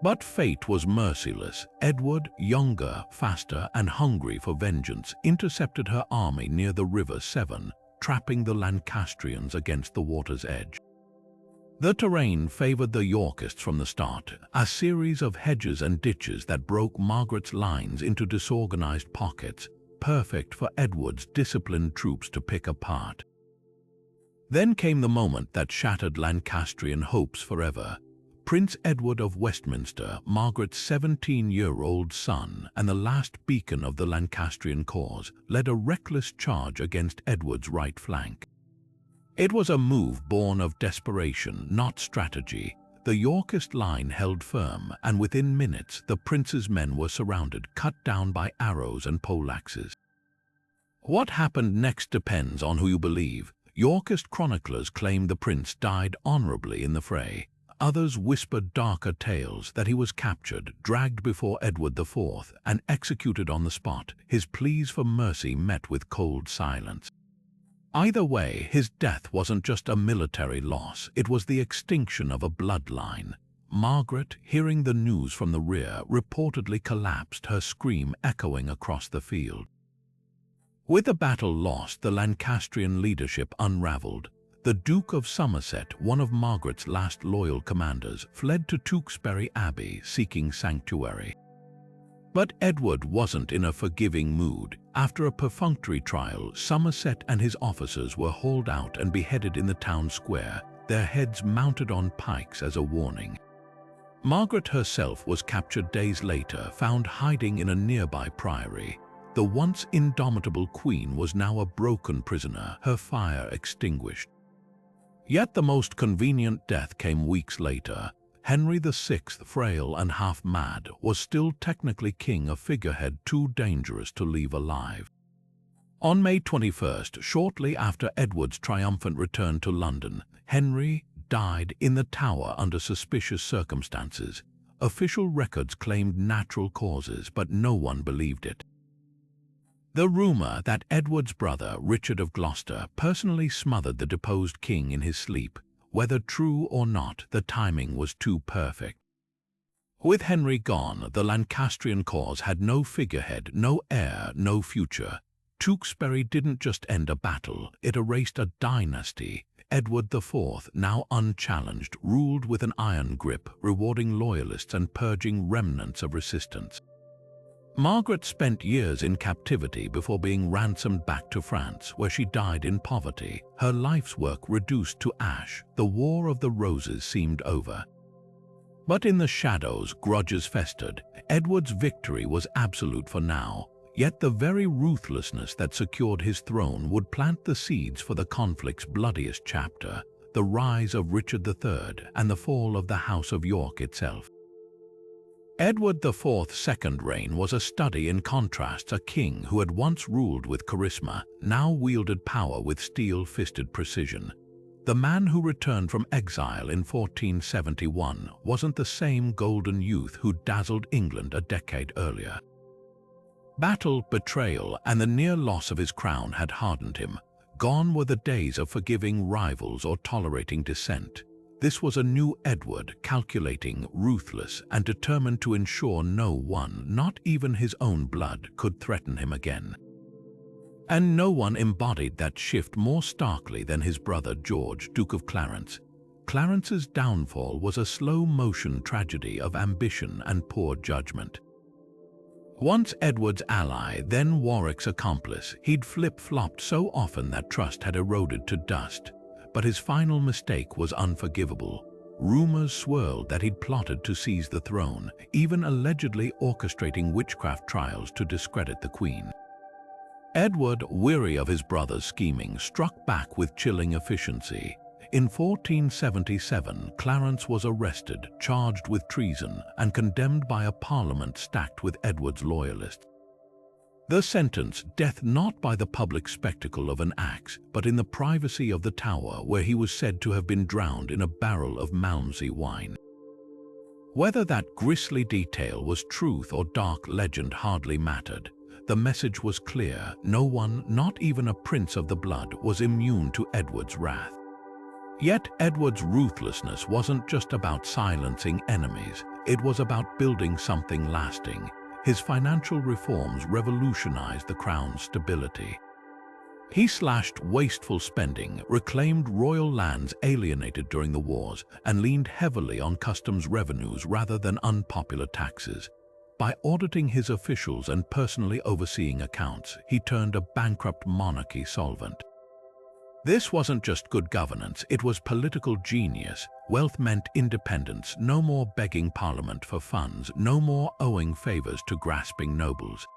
But fate was merciless. Edward, younger, faster, and hungry for vengeance, intercepted her army near the River Severn, trapping the Lancastrians against the water's edge. The terrain favored the Yorkists from the start, a series of hedges and ditches that broke Margaret's lines into disorganized pockets, perfect for Edward's disciplined troops to pick apart. Then came the moment that shattered Lancastrian hopes forever. Prince Edward of Westminster, Margaret's 17-year-old son and the last beacon of the Lancastrian cause, led a reckless charge against Edward's right flank. It was a move born of desperation, not strategy. The Yorkist line held firm, and within minutes the prince's men were surrounded, cut down by arrows and poleaxes. What happened next depends on who you believe. Yorkist chroniclers claim the prince died honorably in the fray. Others whispered darker tales that he was captured, dragged before Edward IV, and executed on the spot, his pleas for mercy met with cold silence. Either way, his death wasn't just a military loss, it was the extinction of a bloodline. Margaret, hearing the news from the rear, reportedly collapsed, her scream echoing across the field. With the battle lost, the Lancastrian leadership unraveled. The Duke of Somerset, one of Margaret's last loyal commanders, fled to Tewkesbury Abbey seeking sanctuary. But Edward wasn't in a forgiving mood. After a perfunctory trial, Somerset and his officers were hauled out and beheaded in the town square, their heads mounted on pikes as a warning. Margaret herself was captured days later, found hiding in a nearby priory. The once indomitable queen was now a broken prisoner, her fire extinguished. Yet the most convenient death came weeks later. Henry VI, frail and half-mad, was still technically king, a figurehead too dangerous to leave alive. On May 21st, shortly after Edward's triumphant return to London, Henry died in the Tower under suspicious circumstances. Official records claimed natural causes, but no one believed it. The rumor that Edward's brother, Richard of Gloucester, personally smothered the deposed king in his sleep, whether true or not, the timing was too perfect. With Henry gone, the Lancastrian cause had no figurehead, no heir, no future. Tewkesbury didn't just end a battle, it erased a dynasty. Edward IV, now unchallenged, ruled with an iron grip, rewarding loyalists and purging remnants of resistance. Margaret spent years in captivity before being ransomed back to France, where she died in poverty, her life's work reduced to ash. The War of the Roses seemed over. But in the shadows, grudges festered. Edward's victory was absolute for now, yet the very ruthlessness that secured his throne would plant the seeds for the conflict's bloodiest chapter, the rise of Richard III and the fall of the House of York itself. Edward IV's second reign was a study in contrasts. A king who had once ruled with charisma now wielded power with steel-fisted precision. The man who returned from exile in 1471 wasn't the same golden youth who dazzled England a decade earlier. Battle, betrayal, and the near loss of his crown had hardened him. Gone were the days of forgiving rivals or tolerating dissent. This was a new Edward, calculating, ruthless, and determined to ensure no one, not even his own blood, could threaten him again. And no one embodied that shift more starkly than his brother George, Duke of Clarence. Clarence's downfall was a slow-motion tragedy of ambition and poor judgment. Once Edward's ally, then Warwick's accomplice, he'd flip-flopped so often that trust had eroded to dust. But his final mistake was unforgivable. Rumors swirled that he'd plotted to seize the throne, even allegedly orchestrating witchcraft trials to discredit the queen. Edward, weary of his brother's scheming, struck back with chilling efficiency. In 1477, Clarence was arrested, charged with treason, and condemned by a parliament stacked with Edward's loyalists. The sentence, death not by the public spectacle of an axe, but in the privacy of the Tower, where he was said to have been drowned in a barrel of Malmsey wine. Whether that grisly detail was truth or dark legend hardly mattered. The message was clear: no one, not even a prince of the blood, was immune to Edward's wrath. Yet Edward's ruthlessness wasn't just about silencing enemies, it was about building something lasting. His financial reforms revolutionized the crown's stability. He slashed wasteful spending, reclaimed royal lands alienated during the wars, and leaned heavily on customs revenues rather than unpopular taxes. By auditing his officials and personally overseeing accounts, he turned a bankrupt monarchy solvent. This wasn't just good governance, it was political genius. Wealth meant independence, no more begging Parliament for funds, no more owing favors to grasping nobles.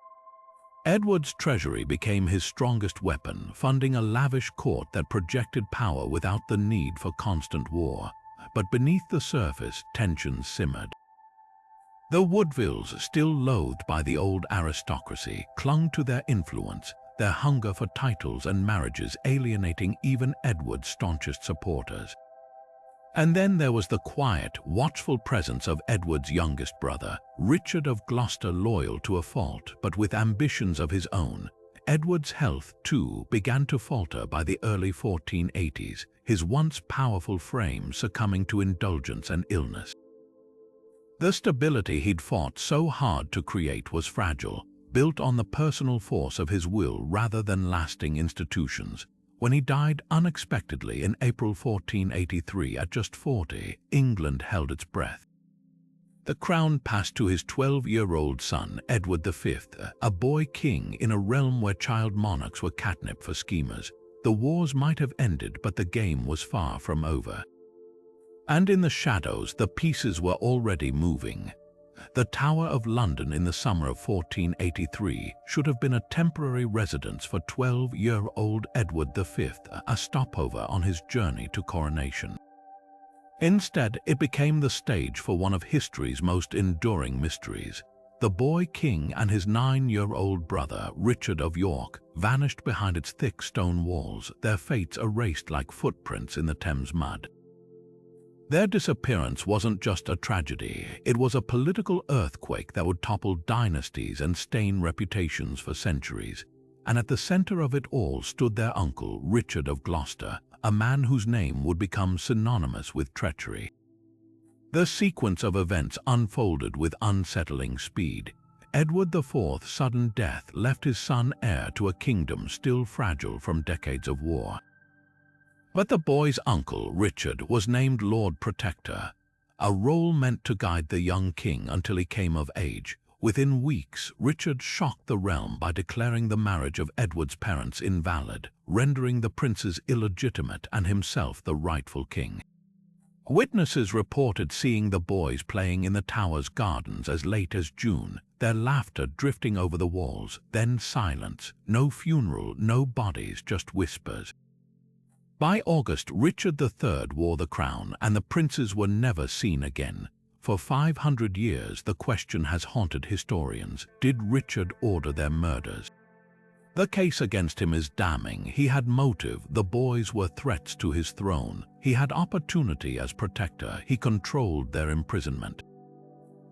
Edward's treasury became his strongest weapon, funding a lavish court that projected power without the need for constant war. But beneath the surface, tensions simmered. The Woodvilles, still loathed by the old aristocracy, clung to their influence, their hunger for titles and marriages alienating even Edward's staunchest supporters. And then there was the quiet, watchful presence of Edward's youngest brother, Richard of Gloucester, loyal to a fault, but with ambitions of his own. Edward's health, too, began to falter by the early 1480s, his once powerful frame succumbing to indulgence and illness. The stability he'd fought so hard to create was fragile, built on the personal force of his will rather than lasting institutions. When he died unexpectedly in April 1483 at just 40, England held its breath. The crown passed to his 12-year-old son, Edward V, a boy king in a realm where child monarchs were catnip for schemers. The wars might have ended, but the game was far from over. And in the shadows, the pieces were already moving. The Tower of London in the summer of 1483 should have been a temporary residence for 12-year-old Edward V, a stopover on his journey to coronation. Instead, it became the stage for one of history's most enduring mysteries. The boy king and his 9-year-old brother, Richard of York, vanished behind its thick stone walls, their fates erased like footprints in the Thames mud. Their disappearance wasn't just a tragedy, it was a political earthquake that would topple dynasties and stain reputations for centuries. And at the center of it all stood their uncle, Richard of Gloucester, a man whose name would become synonymous with treachery. The sequence of events unfolded with unsettling speed. Edward IV's sudden death left his son heir to a kingdom still fragile from decades of war. But the boy's uncle, Richard, was named Lord Protector, a role meant to guide the young king until he came of age. Within weeks, Richard shocked the realm by declaring the marriage of Edward's parents invalid, rendering the princes illegitimate and himself the rightful king. Witnesses reported seeing the boys playing in the tower's gardens as late as June, their laughter drifting over the walls, then silence, no funeral, no bodies, just whispers. By August, Richard III wore the crown, and the princes were never seen again. For 500 years, the question has haunted historians: did Richard order their murders? The case against him is damning. He had motive, the boys were threats to his throne. He had opportunity as protector, he controlled their imprisonment.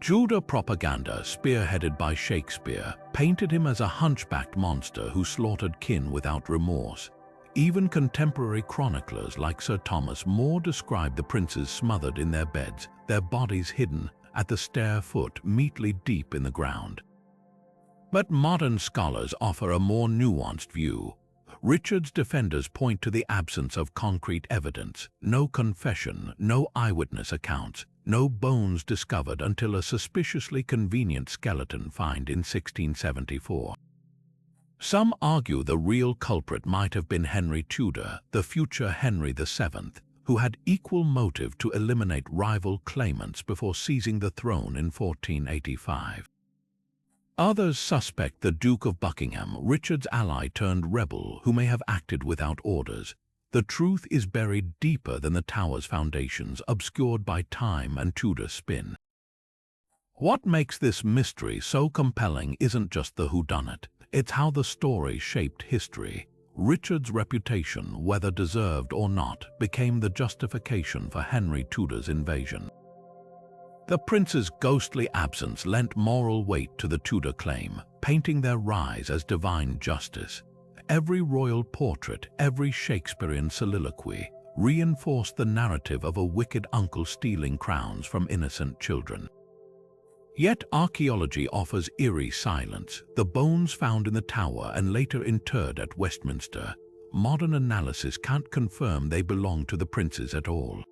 Tudor propaganda, spearheaded by Shakespeare, painted him as a hunchbacked monster who slaughtered kin without remorse. Even contemporary chroniclers like Sir Thomas More described the princes smothered in their beds, their bodies hidden at the stair foot, meekly deep in the ground. But modern scholars offer a more nuanced view. Richard's defenders point to the absence of concrete evidence: no confession, no eyewitness accounts, no bones discovered until a suspiciously convenient skeleton found in 1674. Some argue the real culprit might have been Henry Tudor, the future Henry VII, who had equal motive to eliminate rival claimants before seizing the throne in 1485. Others suspect the Duke of Buckingham, Richard's ally turned rebel, who may have acted without orders. The truth is buried deeper than the tower's foundations, obscured by time and Tudor spin. What makes this mystery so compelling isn't just the whodunit, it's how the story shaped history. Richard's reputation, whether deserved or not, became the justification for Henry Tudor's invasion. The prince's ghostly absence lent moral weight to the Tudor claim, painting their rise as divine justice. Every royal portrait, every Shakespearean soliloquy, reinforced the narrative of a wicked uncle stealing crowns from innocent children. Yet archaeology offers eerie silence. The bones found in the tower and later interred at Westminster, modern analysis can't confirm they belong to the princes at all.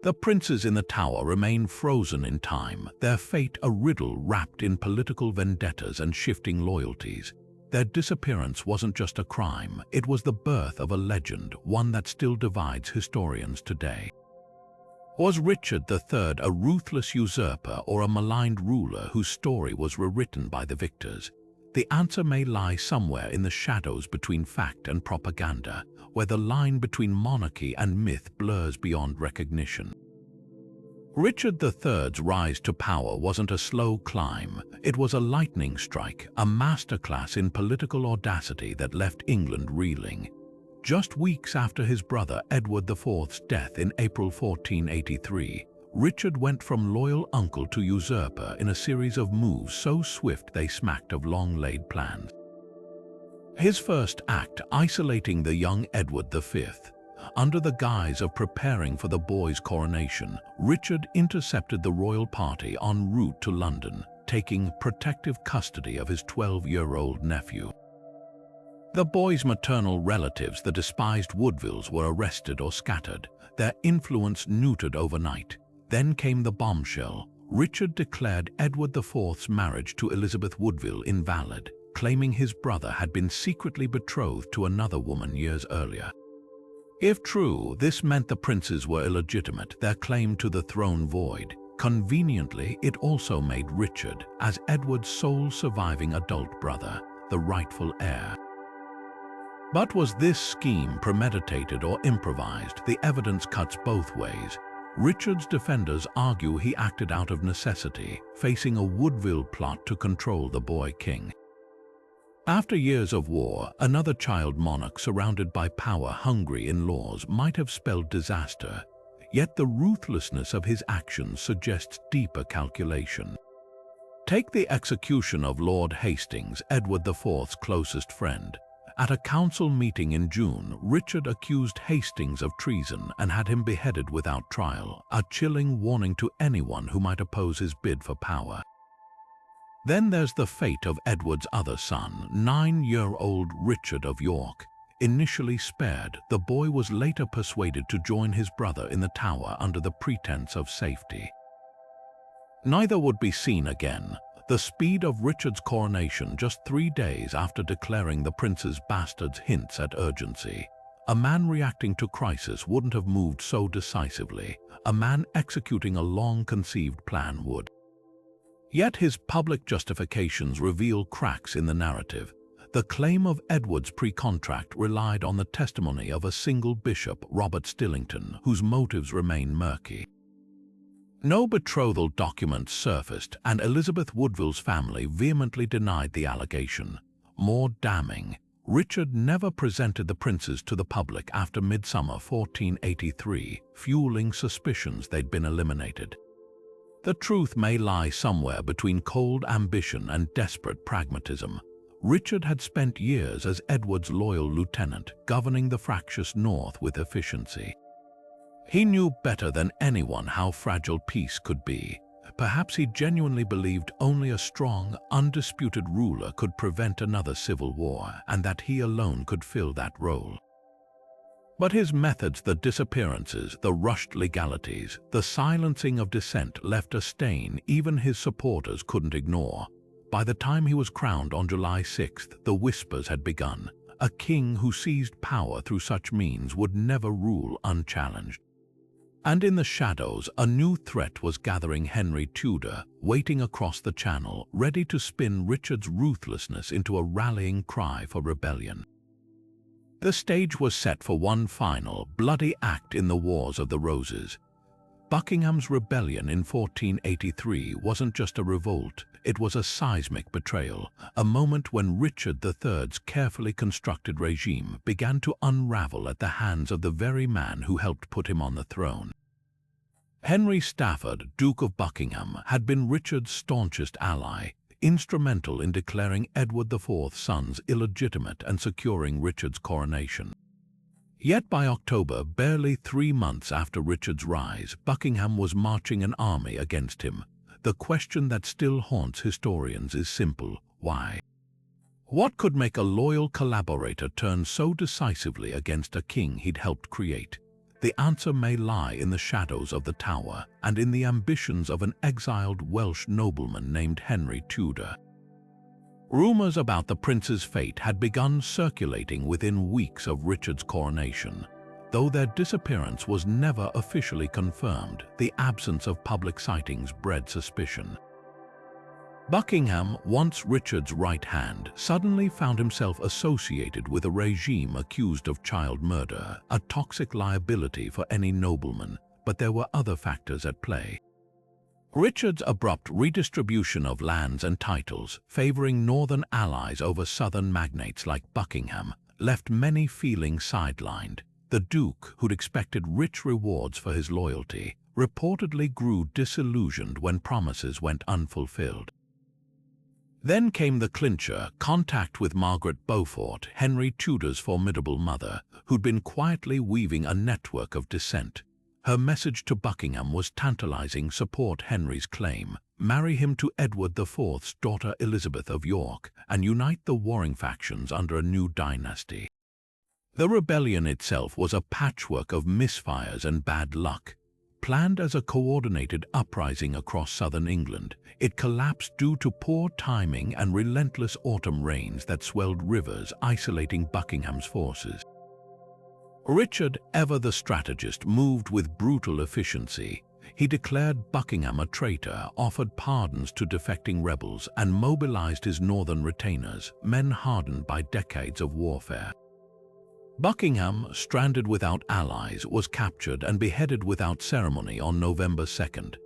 The princes in the tower remain frozen in time, their fate a riddle wrapped in political vendettas and shifting loyalties. Their disappearance wasn't just a crime, it was the birth of a legend, one that still divides historians today. Was Richard III a ruthless usurper or a maligned ruler whose story was rewritten by the victors? The answer may lie somewhere in the shadows between fact and propaganda, where the line between monarchy and myth blurs beyond recognition. Richard III's rise to power wasn't a slow climb. It was a lightning strike, a masterclass in political audacity that left England reeling. Just weeks after his brother Edward IV's death in April 1483, Richard went from loyal uncle to usurper in a series of moves so swift they smacked of long-laid plans. His first act, isolating the young Edward V. Under the guise of preparing for the boy's coronation, Richard intercepted the royal party en route to London, taking protective custody of his 12-year-old nephew. The boy's maternal relatives, the despised Woodvilles, were arrested or scattered, their influence neutered overnight. Then came the bombshell. Richard declared Edward IV's marriage to Elizabeth Woodville invalid, claiming his brother had been secretly betrothed to another woman years earlier. If true, this meant the princes were illegitimate, their claim to the throne void. Conveniently, it also made Richard, as Edward's sole surviving adult brother, the rightful heir. But was this scheme premeditated or improvised? The evidence cuts both ways. Richard's defenders argue he acted out of necessity, facing a Woodville plot to control the boy king. After years of war, another child monarch surrounded by power-hungry in-laws might have spelled disaster, yet the ruthlessness of his actions suggests deeper calculation. Take the execution of Lord Hastings, Edward IV's closest friend. At a council meeting in June, Richard accused Hastings of treason and had him beheaded without trial, a chilling warning to anyone who might oppose his bid for power. Then there's the fate of Edward's other son, 9-year-old Richard of York. Initially spared, the boy was later persuaded to join his brother in the Tower under the pretense of safety. Neither would be seen again. The speed of Richard's coronation just 3 days after declaring the prince's bastards hints at urgency. A man reacting to crisis wouldn't have moved so decisively. A man executing a long-conceived plan would. Yet his public justifications reveal cracks in the narrative. The claim of Edward's pre-contract relied on the testimony of a single bishop, Robert Stillington, whose motives remain murky. No betrothal documents surfaced, and Elizabeth Woodville's family vehemently denied the allegation. More damning, Richard never presented the princes to the public after midsummer 1483, fueling suspicions they'd been eliminated. The truth may lie somewhere between cold ambition and desperate pragmatism. Richard had spent years as Edward's loyal lieutenant, governing the fractious north with efficiency. He knew better than anyone how fragile peace could be. Perhaps he genuinely believed only a strong, undisputed ruler could prevent another civil war, and that he alone could fill that role. But his methods, the disappearances, the rushed legalities, the silencing of dissent left a stain even his supporters couldn't ignore. By the time he was crowned on July 6th, the whispers had begun. A king who seized power through such means would never rule unchallenged. And in the shadows, a new threat was gathering. Henry Tudor, waiting across the Channel, ready to spin Richard's ruthlessness into a rallying cry for rebellion. The stage was set for one final, bloody act in the Wars of the Roses. Buckingham's rebellion in 1483 wasn't just a revolt, it was a seismic betrayal, a moment when Richard III's carefully constructed regime began to unravel at the hands of the very man who helped put him on the throne. Henry Stafford, Duke of Buckingham, had been Richard's staunchest ally, instrumental in declaring Edward IV's sons illegitimate and securing Richard's coronation. Yet by October, barely 3 months after Richard's rise, Buckingham was marching an army against him. The question that still haunts historians is simple: why? What could make a loyal collaborator turn so decisively against a king he'd helped create? The answer may lie in the shadows of the Tower and in the ambitions of an exiled Welsh nobleman named Henry Tudor. Rumors about the prince's fate had begun circulating within weeks of Richard's coronation. Though their disappearance was never officially confirmed, the absence of public sightings bred suspicion. Buckingham, once Richard's right hand, suddenly found himself associated with a regime accused of child murder, a toxic liability for any nobleman. But there were other factors at play. Richard's abrupt redistribution of lands and titles, favoring northern allies over southern magnates like Buckingham, left many feeling sidelined. The Duke, who'd expected rich rewards for his loyalty, reportedly grew disillusioned when promises went unfulfilled. Then came the clincher, contact with Margaret Beaufort, Henry Tudor's formidable mother, who'd been quietly weaving a network of dissent. Her message to Buckingham was tantalizing: support Henry's claim, marry him to Edward IV's daughter Elizabeth of York, and unite the warring factions under a new dynasty. The rebellion itself was a patchwork of misfires and bad luck. Planned as a coordinated uprising across southern England, it collapsed due to poor timing and relentless autumn rains that swelled rivers, isolating Buckingham's forces. Richard, ever the strategist, moved with brutal efficiency. He declared Buckingham a traitor, offered pardons to defecting rebels, and mobilized his northern retainers, men hardened by decades of warfare. Buckingham, stranded without allies, was captured and beheaded without ceremony on November 2nd.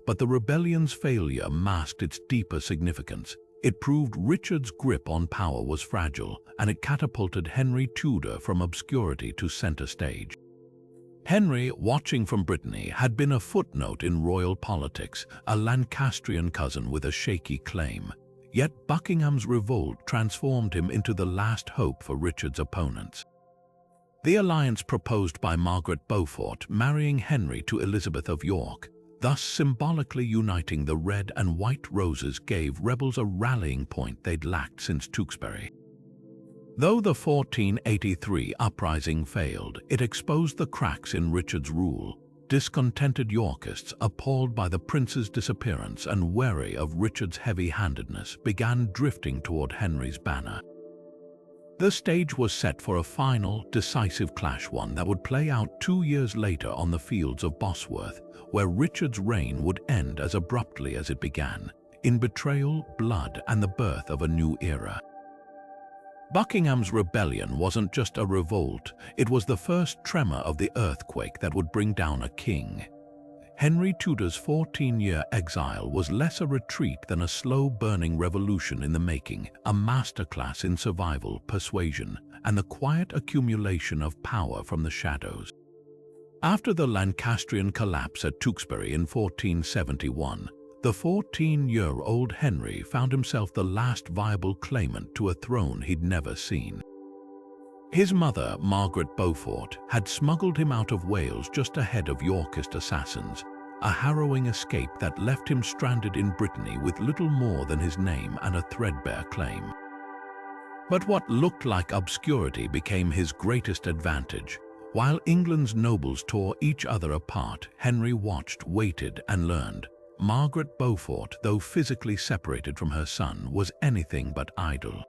But the rebellion's failure masked its deeper significance. It proved Richard's grip on power was fragile, and it catapulted Henry Tudor from obscurity to center stage. Henry, watching from Brittany, had been a footnote in royal politics, a Lancastrian cousin with a shaky claim. Yet Buckingham's revolt transformed him into the last hope for Richard's opponents. The alliance proposed by Margaret Beaufort, marrying Henry to Elizabeth of York, thus symbolically uniting the red and white roses, gave rebels a rallying point they'd lacked since Tewkesbury. Though the 1483 uprising failed, it exposed the cracks in Richard's rule. Discontented Yorkists, appalled by the prince's disappearance and wary of Richard's heavy-handedness, began drifting toward Henry's banner. The stage was set for a final, decisive clash, one that would play out 2 years later on the fields of Bosworth, where Richard's reign would end as abruptly as it began, in betrayal, blood, and the birth of a new era. Buckingham's rebellion wasn't just a revolt, it was the first tremor of the earthquake that would bring down a king. Henry Tudor's 14-year exile was less a retreat than a slow-burning revolution in the making, a masterclass in survival, persuasion, and the quiet accumulation of power from the shadows. After the Lancastrian collapse at Tewkesbury in 1471, the 14-year-old Henry found himself the last viable claimant to a throne he'd never seen. His mother, Margaret Beaufort, had smuggled him out of Wales just ahead of Yorkist assassins, a harrowing escape that left him stranded in Brittany with little more than his name and a threadbare claim. But what looked like obscurity became his greatest advantage. While England's nobles tore each other apart, Henry watched, waited, and learned. Margaret Beaufort, though physically separated from her son, was anything but idle.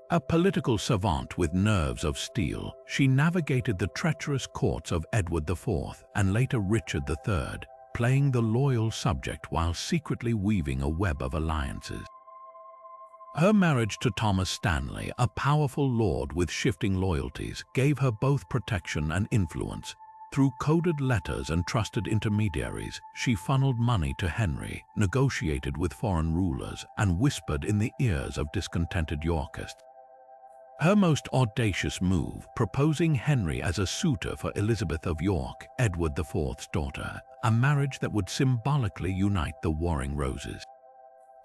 A political savant with nerves of steel, she navigated the treacherous courts of Edward IV and later Richard III, playing the loyal subject while secretly weaving a web of alliances. Her marriage to Thomas Stanley, a powerful lord with shifting loyalties, gave her both protection and influence. Through coded letters and trusted intermediaries, she funneled money to Henry, negotiated with foreign rulers, and whispered in the ears of discontented Yorkists. Her most audacious move, proposing Henry as a suitor for Elizabeth of York, Edward IV's daughter, a marriage that would symbolically unite the warring roses.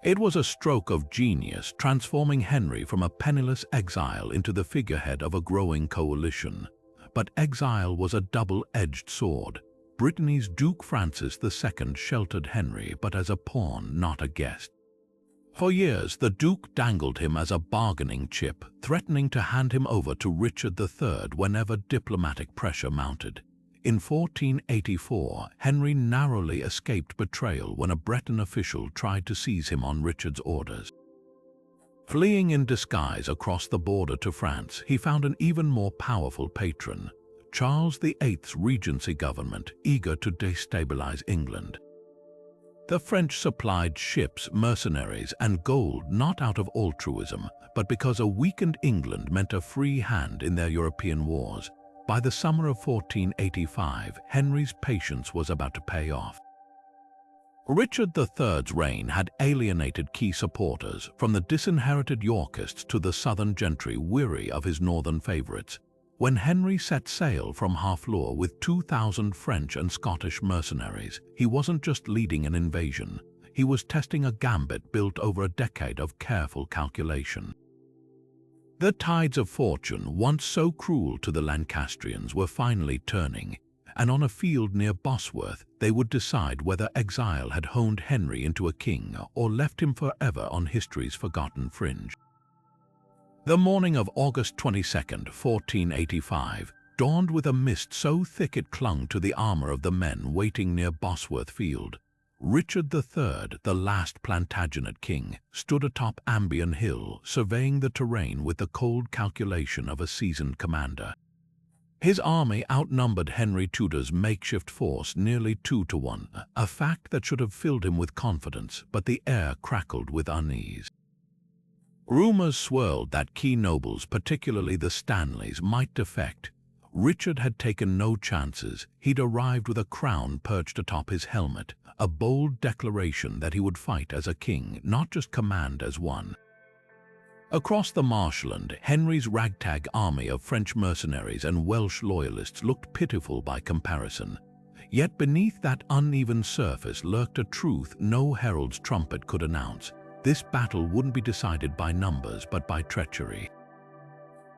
It was a stroke of genius, transforming Henry from a penniless exile into the figurehead of a growing coalition. But exile was a double-edged sword. Brittany's Duke Francis II sheltered Henry, but as a pawn, not a guest. For years, the Duke dangled him as a bargaining chip, threatening to hand him over to Richard III whenever diplomatic pressure mounted. In 1484, Henry narrowly escaped betrayal when a Breton official tried to seize him on Richard's orders. Fleeing in disguise across the border to France, he found an even more powerful patron, Charles VIII's Regency government, eager to destabilize England. The French supplied ships, mercenaries, and gold not out of altruism, but because a weakened England meant a free hand in their European wars. By the summer of 1485, Henry's patience was about to pay off. Richard III's reign had alienated key supporters, from the disinherited Yorkists to the southern gentry weary of his northern favorites. When Henry set sail from Harfleur with 2,000 French and Scottish mercenaries, he wasn't just leading an invasion. he was testing a gambit built over a decade of careful calculation. The tides of fortune, once so cruel to the Lancastrians, were finally turning, and on a field near Bosworth they would decide whether exile had honed Henry into a king or left him forever on history's forgotten fringe. The morning of August 22nd, 1485, dawned with a mist so thick it clung to the armor of the men waiting near Bosworth Field. Richard III, the last Plantagenet king, stood atop Ambion Hill, surveying the terrain with the cold calculation of a seasoned commander. His army outnumbered Henry Tudor's makeshift force nearly 2-1, a fact that should have filled him with confidence, but the air crackled with unease. Rumors swirled that key nobles, particularly the Stanleys, might defect. Richard had taken no chances. He'd arrived with a crown perched atop his helmet, a bold declaration that he would fight as a king, not just command as one. Across the marshland, Henry's ragtag army of French mercenaries and Welsh loyalists looked pitiful by comparison. Yet beneath that uneven surface lurked a truth no herald's trumpet could announce. This battle wouldn't be decided by numbers but by treachery.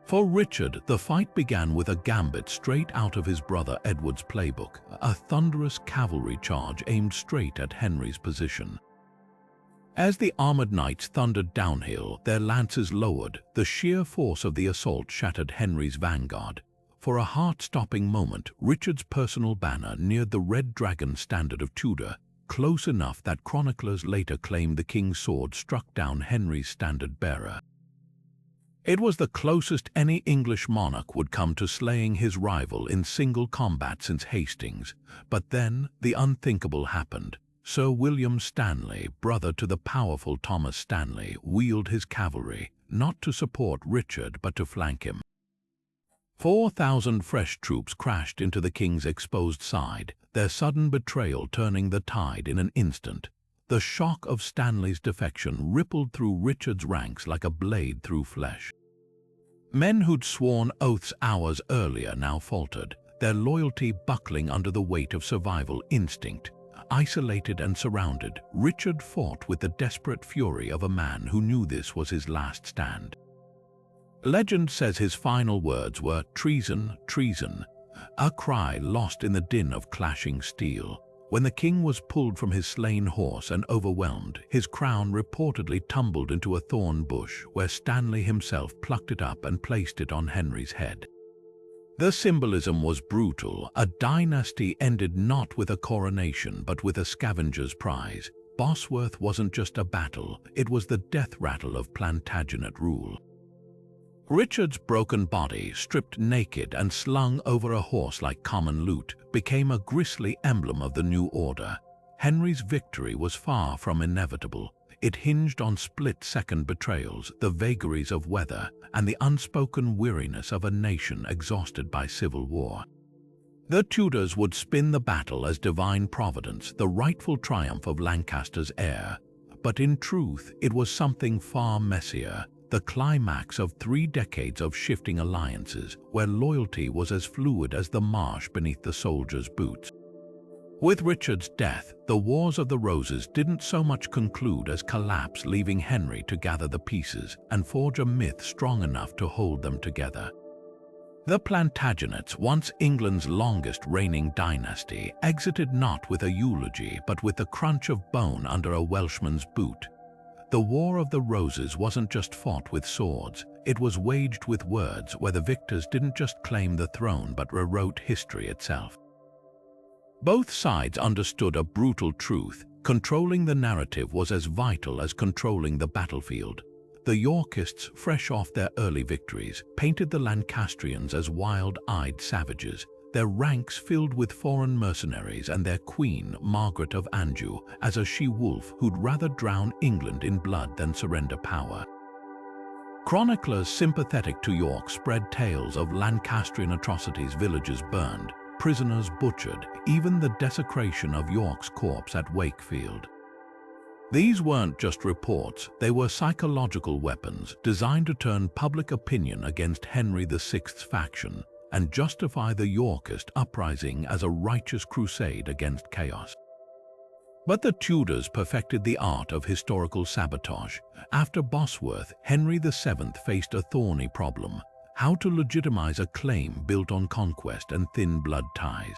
For Richard, the fight began with a gambit straight out of his brother Edward's playbook, a thunderous cavalry charge aimed straight at Henry's position. As the armored knights thundered downhill, their lances lowered, the sheer force of the assault shattered Henry's vanguard. For a heart-stopping moment, Richard's personal banner neared the Red Dragon standard of Tudor, close enough that chroniclers later claimed the king's sword struck down Henry's standard-bearer. It was the closest any English monarch would come to slaying his rival in single combat since Hastings, but then the unthinkable happened. Sir William Stanley, brother to the powerful Thomas Stanley, wheeled his cavalry, not to support Richard but to flank him. 4,000 fresh troops crashed into the king's exposed side, their sudden betrayal turning the tide in an instant. The shock of Stanley's defection rippled through Richard's ranks like a blade through flesh. Men who'd sworn oaths hours earlier now faltered, their loyalty buckling under the weight of survival instinct. Isolated and surrounded, Richard fought with the desperate fury of a man who knew this was his last stand. Legend says his final words were "treason, treason," a cry lost in the din of clashing steel. When the king was pulled from his slain horse and overwhelmed, his crown reportedly tumbled into a thorn bush where Stanley himself plucked it up and placed it on Henry's head. The symbolism was brutal. A dynasty ended not with a coronation but with a scavenger's prize. Bosworth wasn't just a battle, it was the death rattle of Plantagenet rule. Richard's broken body, stripped naked and slung over a horse like common loot, became a grisly emblem of the new order. Henry's victory was far from inevitable. It hinged on split-second betrayals, the vagaries of weather, and the unspoken weariness of a nation exhausted by civil war. The Tudors would spin the battle as divine providence, the rightful triumph of Lancaster's heir. But in truth, it was something far messier, the climax of 3 decades of shifting alliances, where loyalty was as fluid as the marsh beneath the soldier's boots. With Richard's death, the Wars of the Roses didn't so much conclude as collapse, leaving Henry to gather the pieces and forge a myth strong enough to hold them together. The Plantagenets, once England's longest reigning dynasty, exited not with a eulogy but with the crunch of bone under a Welshman's boot. The War of the Roses wasn't just fought with swords, it was waged with words, where the victors didn't just claim the throne but rewrote history itself. Both sides understood a brutal truth: controlling the narrative was as vital as controlling the battlefield. The Yorkists, fresh off their early victories, painted the Lancastrians as wild-eyed savages, their ranks filled with foreign mercenaries and their queen, Margaret of Anjou, as a she-wolf who'd rather drown England in blood than surrender power. Chroniclers sympathetic to York spread tales of Lancastrian atrocities: villages burned, prisoners butchered, even the desecration of York's corpse at Wakefield. These weren't just reports, they were psychological weapons designed to turn public opinion against Henry VI's faction and justify the Yorkist uprising as a righteous crusade against chaos. But the Tudors perfected the art of historical sabotage. After Bosworth, Henry VII faced a thorny problem: how to legitimize a claim built on conquest and thin blood ties.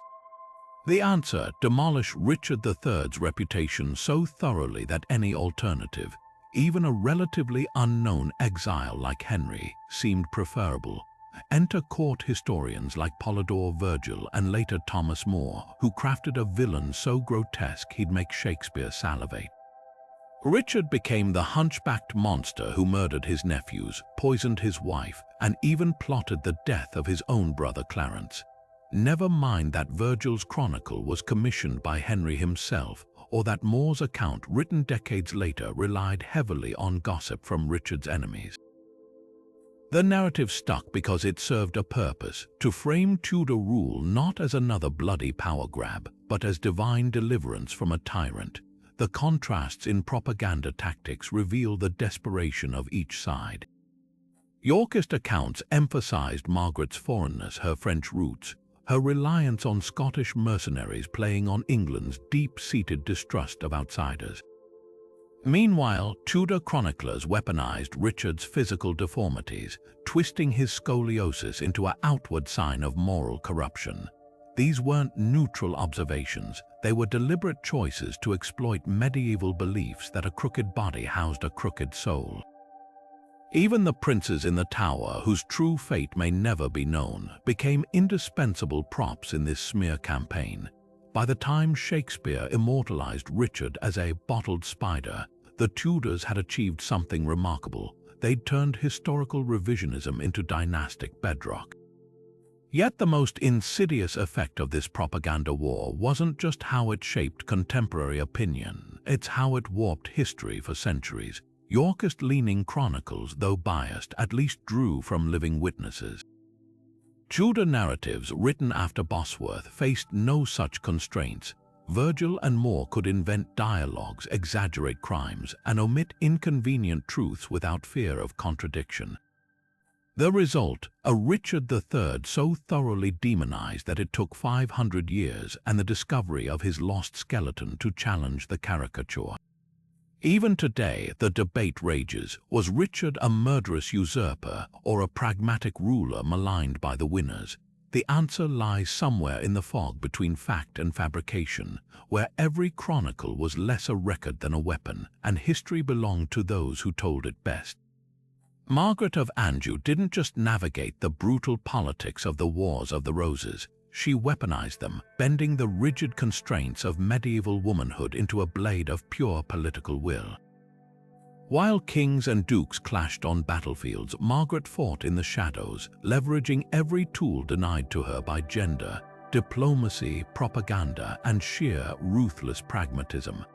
The answer: demolish Richard III's reputation so thoroughly that any alternative, even a relatively unknown exile like Henry, seemed preferable. Enter court historians like Polydore Virgil and later Thomas More, who crafted a villain so grotesque he'd make Shakespeare salivate. Richard became the hunchbacked monster who murdered his nephews, poisoned his wife, and even plotted the death of his own brother Clarence. Never mind that Virgil's chronicle was commissioned by Henry himself, or that More's account, written decades later, relied heavily on gossip from Richard's enemies. The narrative stuck because it served a purpose: to frame Tudor rule not as another bloody power grab, but as divine deliverance from a tyrant. The contrasts in propaganda tactics reveal the desperation of each side. Yorkist accounts emphasized Margaret's foreignness, her French roots, her reliance on Scottish mercenaries, playing on England's deep-seated distrust of outsiders. Meanwhile, Tudor chroniclers weaponized Richard's physical deformities, twisting his scoliosis into an outward sign of moral corruption. These weren't neutral observations, they were deliberate choices to exploit medieval beliefs that a crooked body housed a crooked soul. Even the princes in the Tower, whose true fate may never be known, became indispensable props in this smear campaign. By the time Shakespeare immortalized Richard as a bottled spider, the Tudors had achieved something remarkable. They'd turned historical revisionism into dynastic bedrock. Yet the most insidious effect of this propaganda war wasn't just how it shaped contemporary opinion, it's how it warped history for centuries. Yorkist-leaning chronicles, though biased, at least drew from living witnesses. Tudor narratives written after Bosworth faced no such constraints. Virgil and More could invent dialogues, exaggerate crimes, and omit inconvenient truths without fear of contradiction. The result: a Richard III so thoroughly demonized that it took 500 years and the discovery of his lost skeleton to challenge the caricature. Even today, the debate rages: was Richard a murderous usurper or a pragmatic ruler maligned by the winners? The answer lies somewhere in the fog between fact and fabrication, where every chronicle was less a record than a weapon, and history belonged to those who told it best. Margaret of Anjou didn't just navigate the brutal politics of the Wars of the Roses. She weaponized them, bending the rigid constraints of medieval womanhood into a blade of pure political will. While kings and dukes clashed on battlefields, Margaret fought in the shadows, leveraging every tool denied to her by gender: diplomacy, propaganda, and sheer, ruthless pragmatism.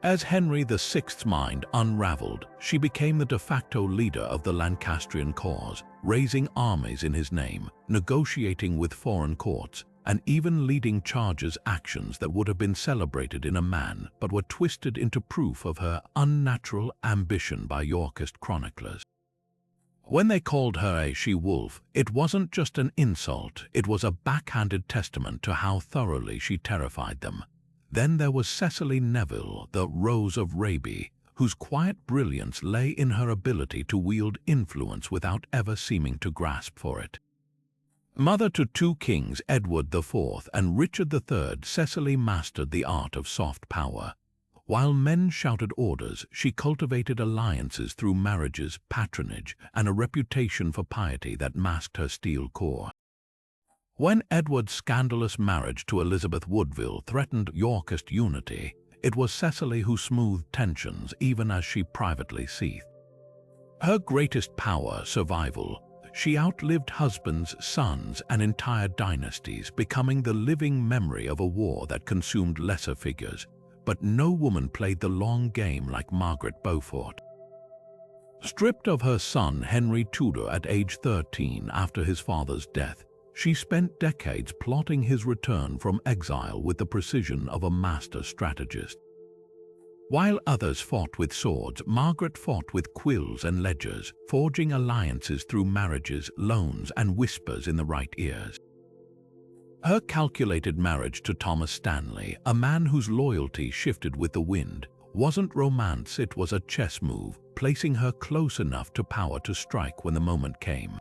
As Henry VI's mind unraveled, she became the de facto leader of the Lancastrian cause, raising armies in his name, negotiating with foreign courts, and even leading charges, actions that would have been celebrated in a man but were twisted into proof of her unnatural ambition by Yorkist chroniclers. When they called her a she-wolf, it wasn't just an insult, it was a backhanded testament to how thoroughly she terrified them. Then there was Cecily Neville, the Rose of Raby, whose quiet brilliance lay in her ability to wield influence without ever seeming to grasp for it. Mother to two kings, Edward IV and Richard III, Cecily mastered the art of soft power. While men shouted orders, she cultivated alliances through marriages, patronage, and a reputation for piety that masked her steel core. When Edward's scandalous marriage to Elizabeth Woodville threatened Yorkist unity, it was Cecily who smoothed tensions even as she privately seethed. Her greatest power: survival. She outlived husbands, sons, and entire dynasties, becoming the living memory of a war that consumed lesser figures. But no woman played the long game like Margaret Beaufort. Stripped of her son Henry Tudor at age 13 after his father's death, she spent decades plotting his return from exile with the precision of a master strategist. While others fought with swords, Margaret fought with quills and ledgers, forging alliances through marriages, loans, and whispers in the right ears. Her calculated marriage to Thomas Stanley, a man whose loyalty shifted with the wind, wasn't romance, it was a chess move, placing her close enough to power to strike when the moment came.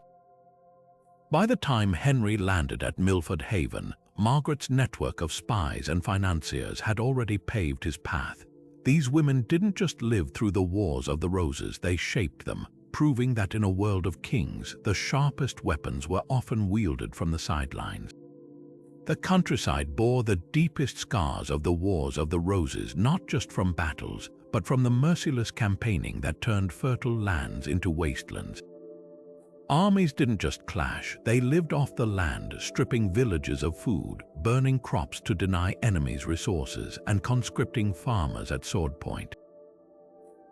By the time Henry landed at Milford Haven, Margaret's network of spies and financiers had already paved his path. These women didn't just live through the Wars of the Roses, they shaped them, proving that in a world of kings, the sharpest weapons were often wielded from the sidelines. The countryside bore the deepest scars of the Wars of the Roses, not just from battles, but from the merciless campaigning that turned fertile lands into wastelands. Armies didn't just clash, they lived off the land, stripping villages of food, burning crops to deny enemies resources, and conscripting farmers at sword point.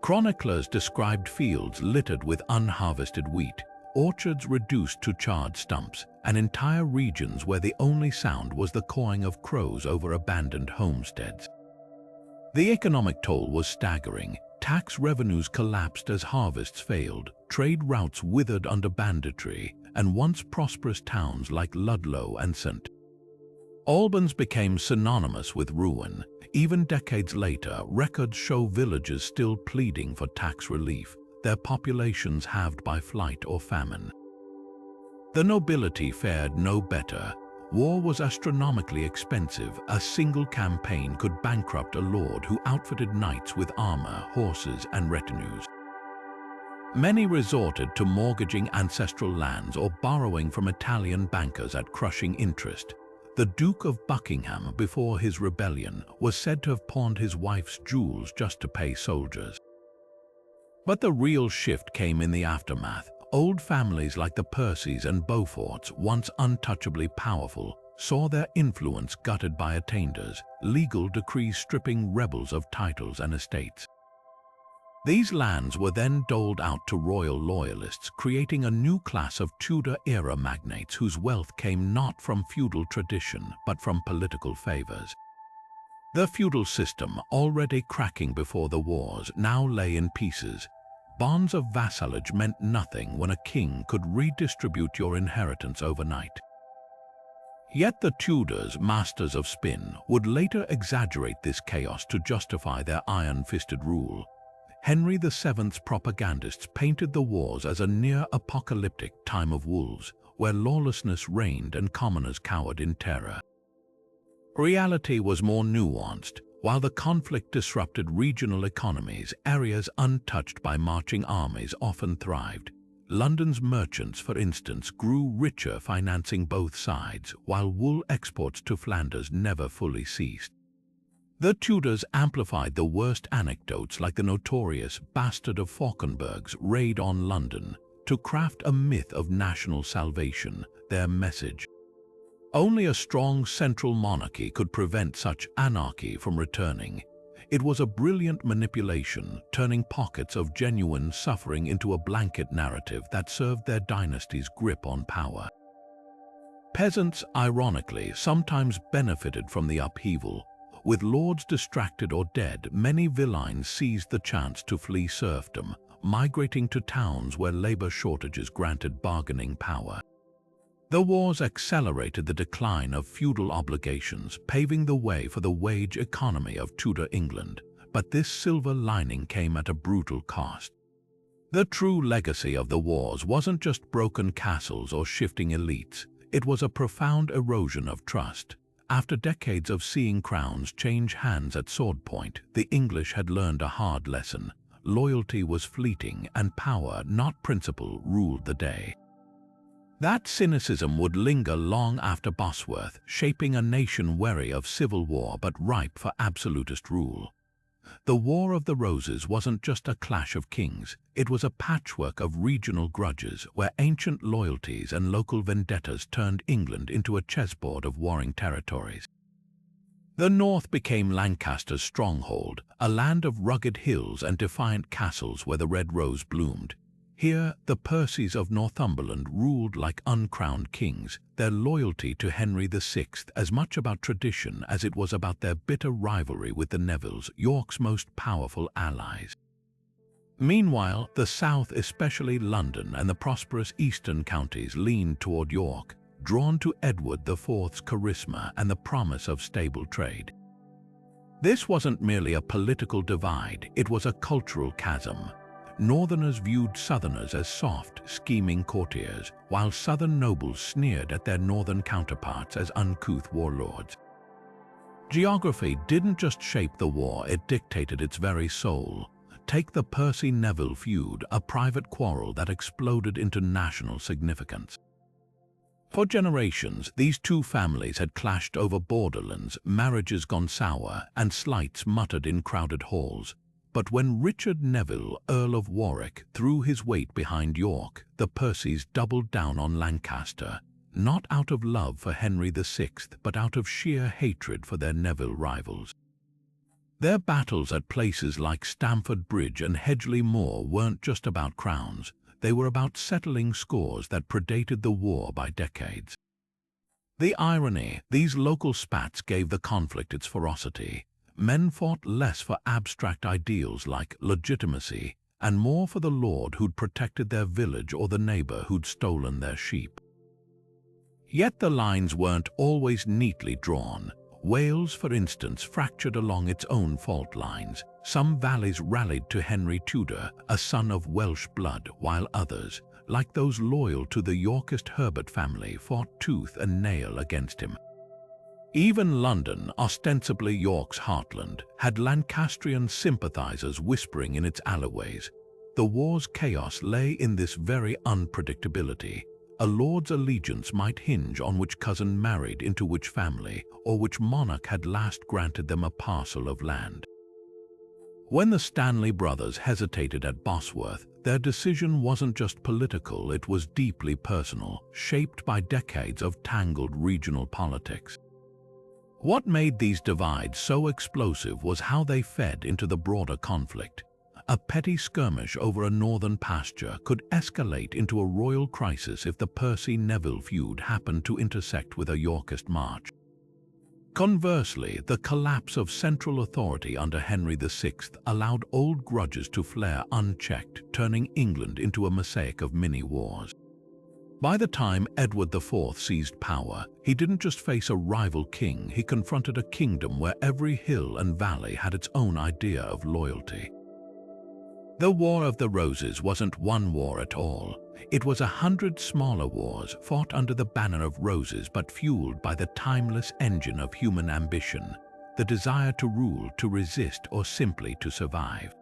Chroniclers described fields littered with unharvested wheat, orchards reduced to charred stumps, and entire regions where the only sound was the cawing of crows over abandoned homesteads. The economic toll was staggering. Tax revenues collapsed as harvests failed, trade routes withered under banditry, and once prosperous towns like Ludlow and St. Albans became synonymous with ruin. Even decades later, records show villages still pleading for tax relief, their populations halved by flight or famine. The nobility fared no better. War was astronomically expensive. A single campaign could bankrupt a lord who outfitted knights with armor, horses, and retinues. Many resorted to mortgaging ancestral lands or borrowing from Italian bankers at crushing interest. The Duke of Buckingham, before his rebellion, was said to have pawned his wife's jewels just to pay soldiers. But the real shift came in the aftermath. Old families like the Percys and Beauforts, once untouchably powerful, saw their influence gutted by attainders, legal decrees stripping rebels of titles and estates. These lands were then doled out to royal loyalists, creating a new class of Tudor-era magnates whose wealth came not from feudal tradition but from political favors. The feudal system, already cracking before the wars, now lay in pieces. Bonds of vassalage meant nothing when a king could redistribute your inheritance overnight. Yet the Tudors, masters of spin, would later exaggerate this chaos to justify their iron-fisted rule. Henry VII's propagandists painted the wars as a near-apocalyptic time of wolves, where lawlessness reigned and commoners cowered in terror. Reality was more nuanced. While the conflict disrupted regional economies, areas untouched by marching armies often thrived. London's merchants, for instance, grew richer financing both sides, while wool exports to Flanders never fully ceased. The Tudors amplified the worst anecdotes like the notorious Bastard of Fauconberg's raid on London to craft a myth of national salvation, their message. Only a strong central monarchy could prevent such anarchy from returning. It was a brilliant manipulation, turning pockets of genuine suffering into a blanket narrative that served their dynasty's grip on power. Peasants, ironically, sometimes benefited from the upheaval. With lords distracted or dead, many villeins seized the chance to flee serfdom, migrating to towns where labor shortages granted bargaining power. The wars accelerated the decline of feudal obligations, paving the way for the wage economy of Tudor England. But this silver lining came at a brutal cost. The true legacy of the wars wasn't just broken castles or shifting elites. It was a profound erosion of trust. After decades of seeing crowns change hands at sword point, the English had learned a hard lesson. Loyalty was fleeting, and power, not principle, ruled the day. That cynicism would linger long after Bosworth, shaping a nation wary of civil war but ripe for absolutist rule. The War of the Roses wasn't just a clash of kings, it was a patchwork of regional grudges where ancient loyalties and local vendettas turned England into a chessboard of warring territories. The north became Lancaster's stronghold, a land of rugged hills and defiant castles where the red rose bloomed. Here, the Percys of Northumberland ruled like uncrowned kings, their loyalty to Henry VI as much about tradition as it was about their bitter rivalry with the Nevilles, York's most powerful allies. Meanwhile, the south, especially London and the prosperous eastern counties, leaned toward York. drawn to Edward IV's charisma and the promise of stable trade. This wasn't merely a political divide, it was a cultural chasm. Northerners viewed Southerners as soft, scheming courtiers, while Southern nobles sneered at their northern counterparts as uncouth warlords. Geography didn't just shape the war, it dictated its very soul. Take the Percy Neville feud, a private quarrel that exploded into national significance. For generations, these two families had clashed over borderlands, marriages gone sour, and slights muttered in crowded halls. But when Richard Neville, Earl of Warwick, threw his weight behind York, the Percys doubled down on Lancaster, not out of love for Henry VI, but out of sheer hatred for their Neville rivals. Their battles at places like Stamford Bridge and Hedgeley Moor weren't just about crowns. They were about settling scores that predated the war by decades. The irony, these local spats gave the conflict its ferocity. Men fought less for abstract ideals like legitimacy and more for the lord who'd protected their village or the neighbor who'd stolen their sheep. Yet the lines weren't always neatly drawn. Wales, for instance, fractured along its own fault lines. Some valleys rallied to Henry Tudor, a son of Welsh blood, while others, like those loyal to the Yorkist Herbert family, fought tooth and nail against him. Even London, ostensibly York's heartland, had Lancastrian sympathizers whispering in its alleyways. The war's chaos lay in this very unpredictability. A lord's allegiance might hinge on which cousin married into which family, or which monarch had last granted them a parcel of land. When the Stanley brothers hesitated at Bosworth, their decision wasn't just political, it was deeply personal, shaped by decades of tangled regional politics. What made these divides so explosive was how they fed into the broader conflict. A petty skirmish over a northern pasture could escalate into a royal crisis if the Percy Neville feud happened to intersect with a Yorkist march. Conversely, the collapse of central authority under Henry VI allowed old grudges to flare unchecked, turning England into a mosaic of mini-wars. By the time Edward IV seized power, he didn't just face a rival king, he confronted a kingdom where every hill and valley had its own idea of loyalty. The War of the Roses wasn't one war at all. It was 100 smaller wars fought under the banner of roses but fueled by the timeless engine of human ambition, the desire to rule, to resist, or simply to survive.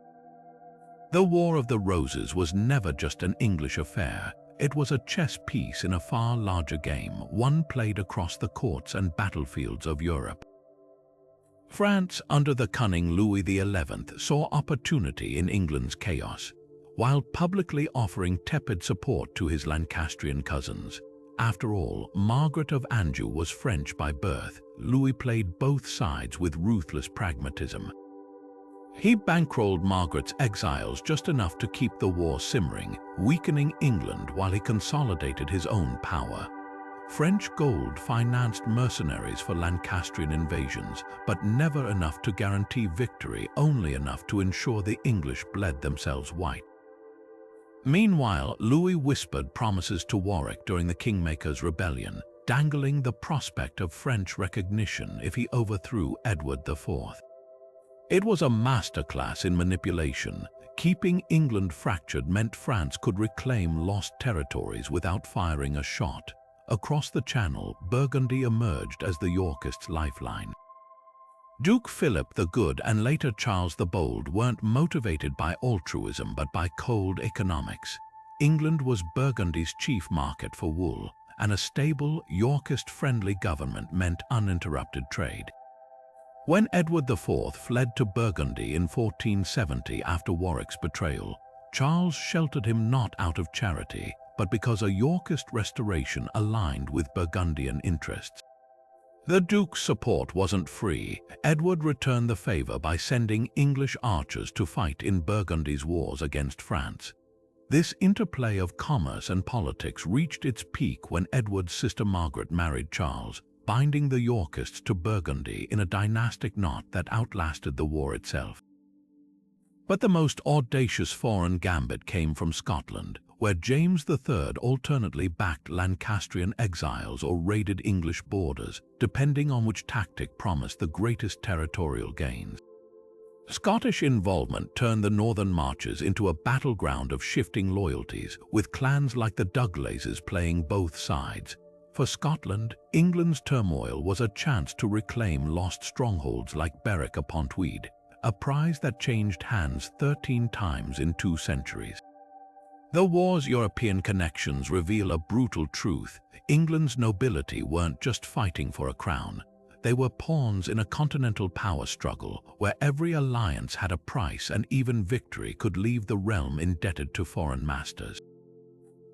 The War of the Roses was never just an English affair. It was a chess piece in a far larger game, one played across the courts and battlefields of Europe. France, under the cunning Louis XI, saw opportunity in England's chaos, while publicly offering tepid support to his Lancastrian cousins. After all, Margaret of Anjou was French by birth. Louis played both sides with ruthless pragmatism. He bankrolled Margaret's exiles just enough to keep the war simmering, weakening England while he consolidated his own power. French gold financed mercenaries for Lancastrian invasions, but never enough to guarantee victory, only enough to ensure the English bled themselves white. Meanwhile, Louis whispered promises to Warwick during the Kingmaker's rebellion, dangling the prospect of French recognition if he overthrew Edward IV. It was a masterclass in manipulation. Keeping England fractured meant France could reclaim lost territories without firing a shot. Across the Channel, Burgundy emerged as the Yorkists' lifeline. Duke Philip the Good and later Charles the Bold weren't motivated by altruism but by cold economics. England was Burgundy's chief market for wool, and a stable, Yorkist-friendly government meant uninterrupted trade. When Edward IV fled to Burgundy in 1470 after Warwick's betrayal, Charles sheltered him not out of charity, but because a Yorkist restoration aligned with Burgundian interests. The Duke's support wasn't free. Edward returned the favor by sending English archers to fight in Burgundy's wars against France. This interplay of commerce and politics reached its peak when Edward's sister Margaret married Charles, binding the Yorkists to Burgundy in a dynastic knot that outlasted the war itself. But the most audacious foreign gambit came from Scotland, where James III alternately backed Lancastrian exiles or raided English borders, depending on which tactic promised the greatest territorial gains. Scottish involvement turned the northern marches into a battleground of shifting loyalties, with clans like the Douglases playing both sides. For Scotland, England's turmoil was a chance to reclaim lost strongholds like Berwick-upon-Tweed, a prize that changed hands 13 times in 2 centuries. The war's European connections reveal a brutal truth. England's nobility weren't just fighting for a crown. They were pawns in a continental power struggle where every alliance had a price, and even victory could leave the realm indebted to foreign masters.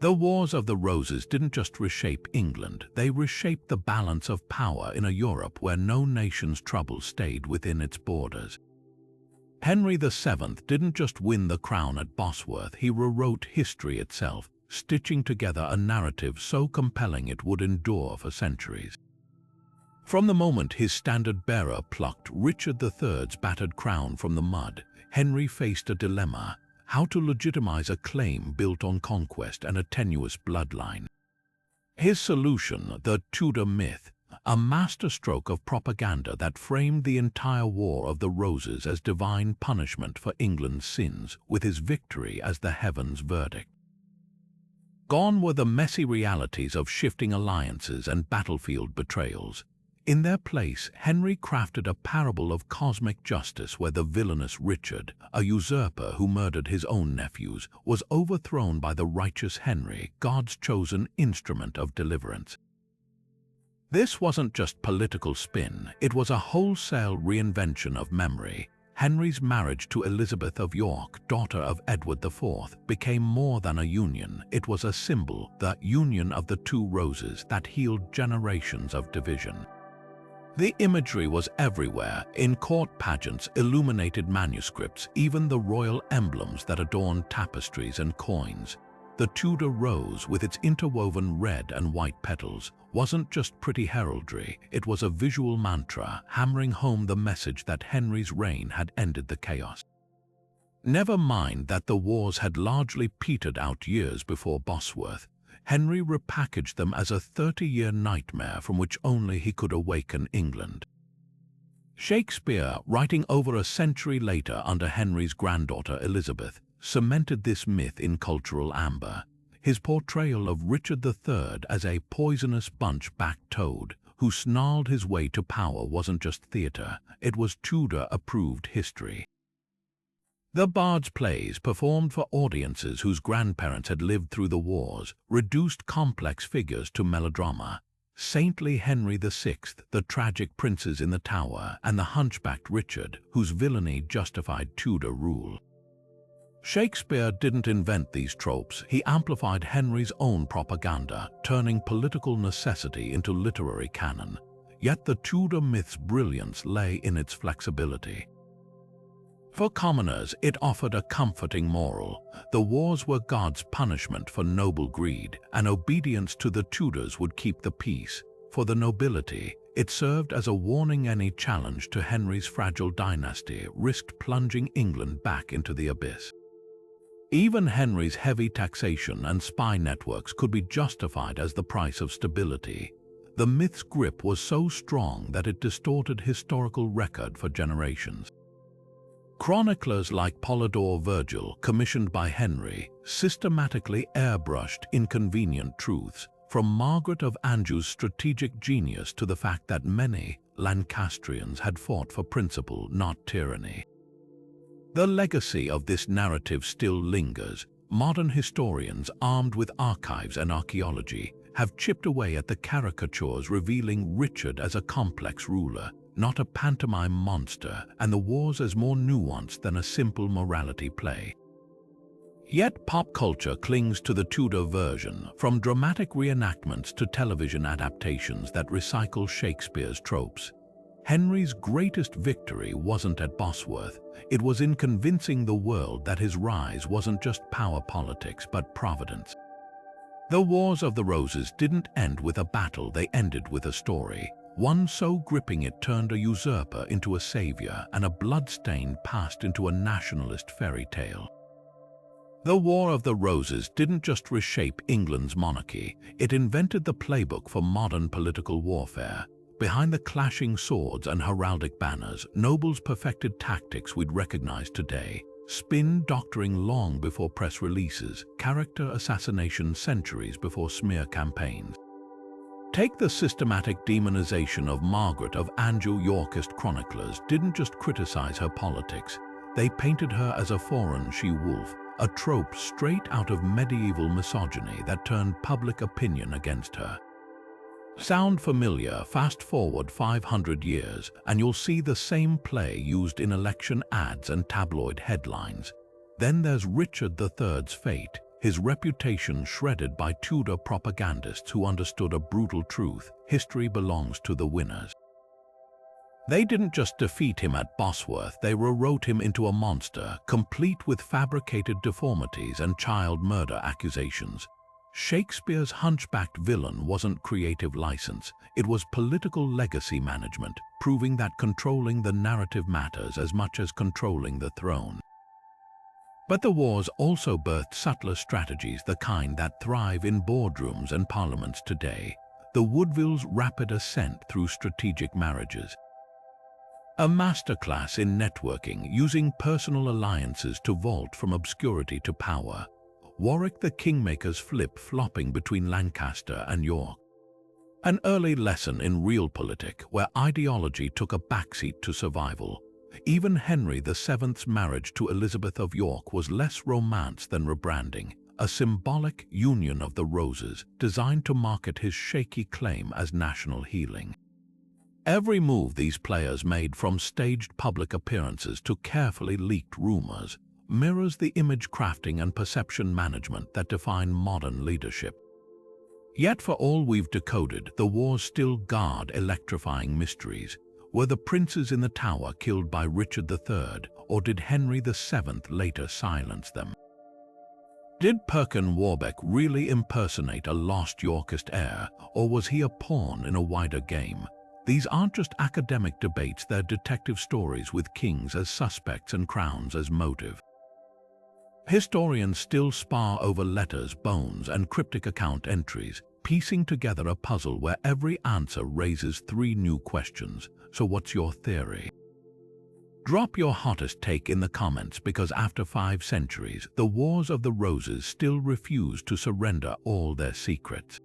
The Wars of the Roses didn't just reshape England, they reshaped the balance of power in a Europe where no nation's trouble stayed within its borders. Henry VII didn't just win the crown at Bosworth, he rewrote history itself, stitching together a narrative so compelling it would endure for centuries. From the moment his standard-bearer plucked Richard III's battered crown from the mud, Henry faced a dilemma: how to legitimize a claim built on conquest and a tenuous bloodline. His solution, the Tudor myth, a masterstroke of propaganda that framed the entire War of the Roses as divine punishment for England's sins, with his victory as the heavens' verdict. Gone were the messy realities of shifting alliances and battlefield betrayals. In their place, Henry crafted a parable of cosmic justice where the villainous Richard, a usurper who murdered his own nephews, was overthrown by the righteous Henry, God's chosen instrument of deliverance. This wasn't just political spin, it was a wholesale reinvention of memory. Henry's marriage to Elizabeth of York, daughter of Edward IV, became more than a union. It was a symbol, the union of the 2 roses that healed generations of division. The imagery was everywhere, in court pageants, illuminated manuscripts, even the royal emblems that adorned tapestries and coins. The Tudor rose, with its interwoven red and white petals, wasn't just pretty heraldry, it was a visual mantra, hammering home the message that Henry's reign had ended the chaos. Never mind that the wars had largely petered out years before Bosworth. Henry repackaged them as a 30-year nightmare from which only he could awaken England. Shakespeare, writing over a century later under Henry's granddaughter Elizabeth, cemented this myth in cultural amber. His portrayal of Richard III as a poisonous bunch-backed toad who snarled his way to power wasn't just theatre, it was Tudor-approved history. The Bard's plays, performed for audiences whose grandparents had lived through the wars, reduced complex figures to melodrama. Saintly Henry VI, the tragic princes in the Tower, and the hunchbacked Richard, whose villainy justified Tudor rule. Shakespeare didn't invent these tropes, he amplified Henry's own propaganda, turning political necessity into literary canon. Yet the Tudor myth's brilliance lay in its flexibility. For commoners, it offered a comforting moral. The wars were God's punishment for noble greed, and obedience to the Tudors would keep the peace. For the nobility, it served as a warning: any challenge to Henry's fragile dynasty risked plunging England back into the abyss. Even Henry's heavy taxation and spy networks could be justified as the price of stability. The myth's grip was so strong that it distorted historical record for generations. Chroniclers like Polydore Virgil, commissioned by Henry, systematically airbrushed inconvenient truths, from Margaret of Anjou's strategic genius to the fact that many Lancastrians had fought for principle, not tyranny. The legacy of this narrative still lingers. Modern historians, armed with archives and archaeology, have chipped away at the caricatures, revealing Richard as a complex ruler, not a pantomime monster, and the wars as more nuanced than a simple morality play. Yet pop culture clings to the Tudor version, from dramatic reenactments to television adaptations that recycle Shakespeare's tropes. Henry's greatest victory wasn't at Bosworth, it was in convincing the world that his rise wasn't just power politics but providence. The Wars of the Roses didn't end with a battle, they ended with a story. one so gripping it turned a usurper into a savior and a bloodstained past into a nationalist fairy tale. The War of the Roses didn't just reshape England's monarchy, it invented the playbook for modern political warfare. Behind the clashing swords and heraldic banners, nobles perfected tactics we'd recognize today: spin doctoring long before press releases, character assassination centuries before smear campaigns. Take the systematic demonization of Margaret of Anjou. Yorkist chroniclers didn't just criticize her politics, they painted her as a foreign she-wolf, a trope straight out of medieval misogyny that turned public opinion against her. Sound familiar? Fast forward 500 years and you'll see the same play used in election ads and tabloid headlines. Then there's Richard III's fate, his reputation shredded by Tudor propagandists who understood a brutal truth: history belongs to the winners. They didn't just defeat him at Bosworth, they rewrote him into a monster, complete with fabricated deformities and child murder accusations. Shakespeare's hunchbacked villain wasn't creative license, it was political legacy management, proving that controlling the narrative matters as much as controlling the throne. But the wars also birthed subtler strategies, the kind that thrive in boardrooms and parliaments today. The Woodville's rapid ascent through strategic marriages. A masterclass in networking, using personal alliances to vault from obscurity to power. Warwick the Kingmaker's flip-flopping between Lancaster and York. An early lesson in realpolitik, where ideology took a backseat to survival. Even Henry VII's marriage to Elizabeth of York was less romance than rebranding, a symbolic union of the roses designed to market his shaky claim as national healing. Every move these players made, from staged public appearances to carefully leaked rumors, mirrors the image crafting and perception management that define modern leadership. Yet for all we've decoded, the wars still guard electrifying mysteries. Were the princes in the Tower killed by Richard III, or did Henry VII later silence them? Did Perkin Warbeck really impersonate a lost Yorkist heir, or was he a pawn in a wider game? These aren't just academic debates, they're detective stories with kings as suspects and crowns as motive. Historians still spar over letters, bones, and cryptic account entries, piecing together a puzzle where every answer raises 3 new questions. So what's your theory? Drop your hottest take in the comments, because after 5 centuries, the Wars of the Roses still refuse to surrender all their secrets.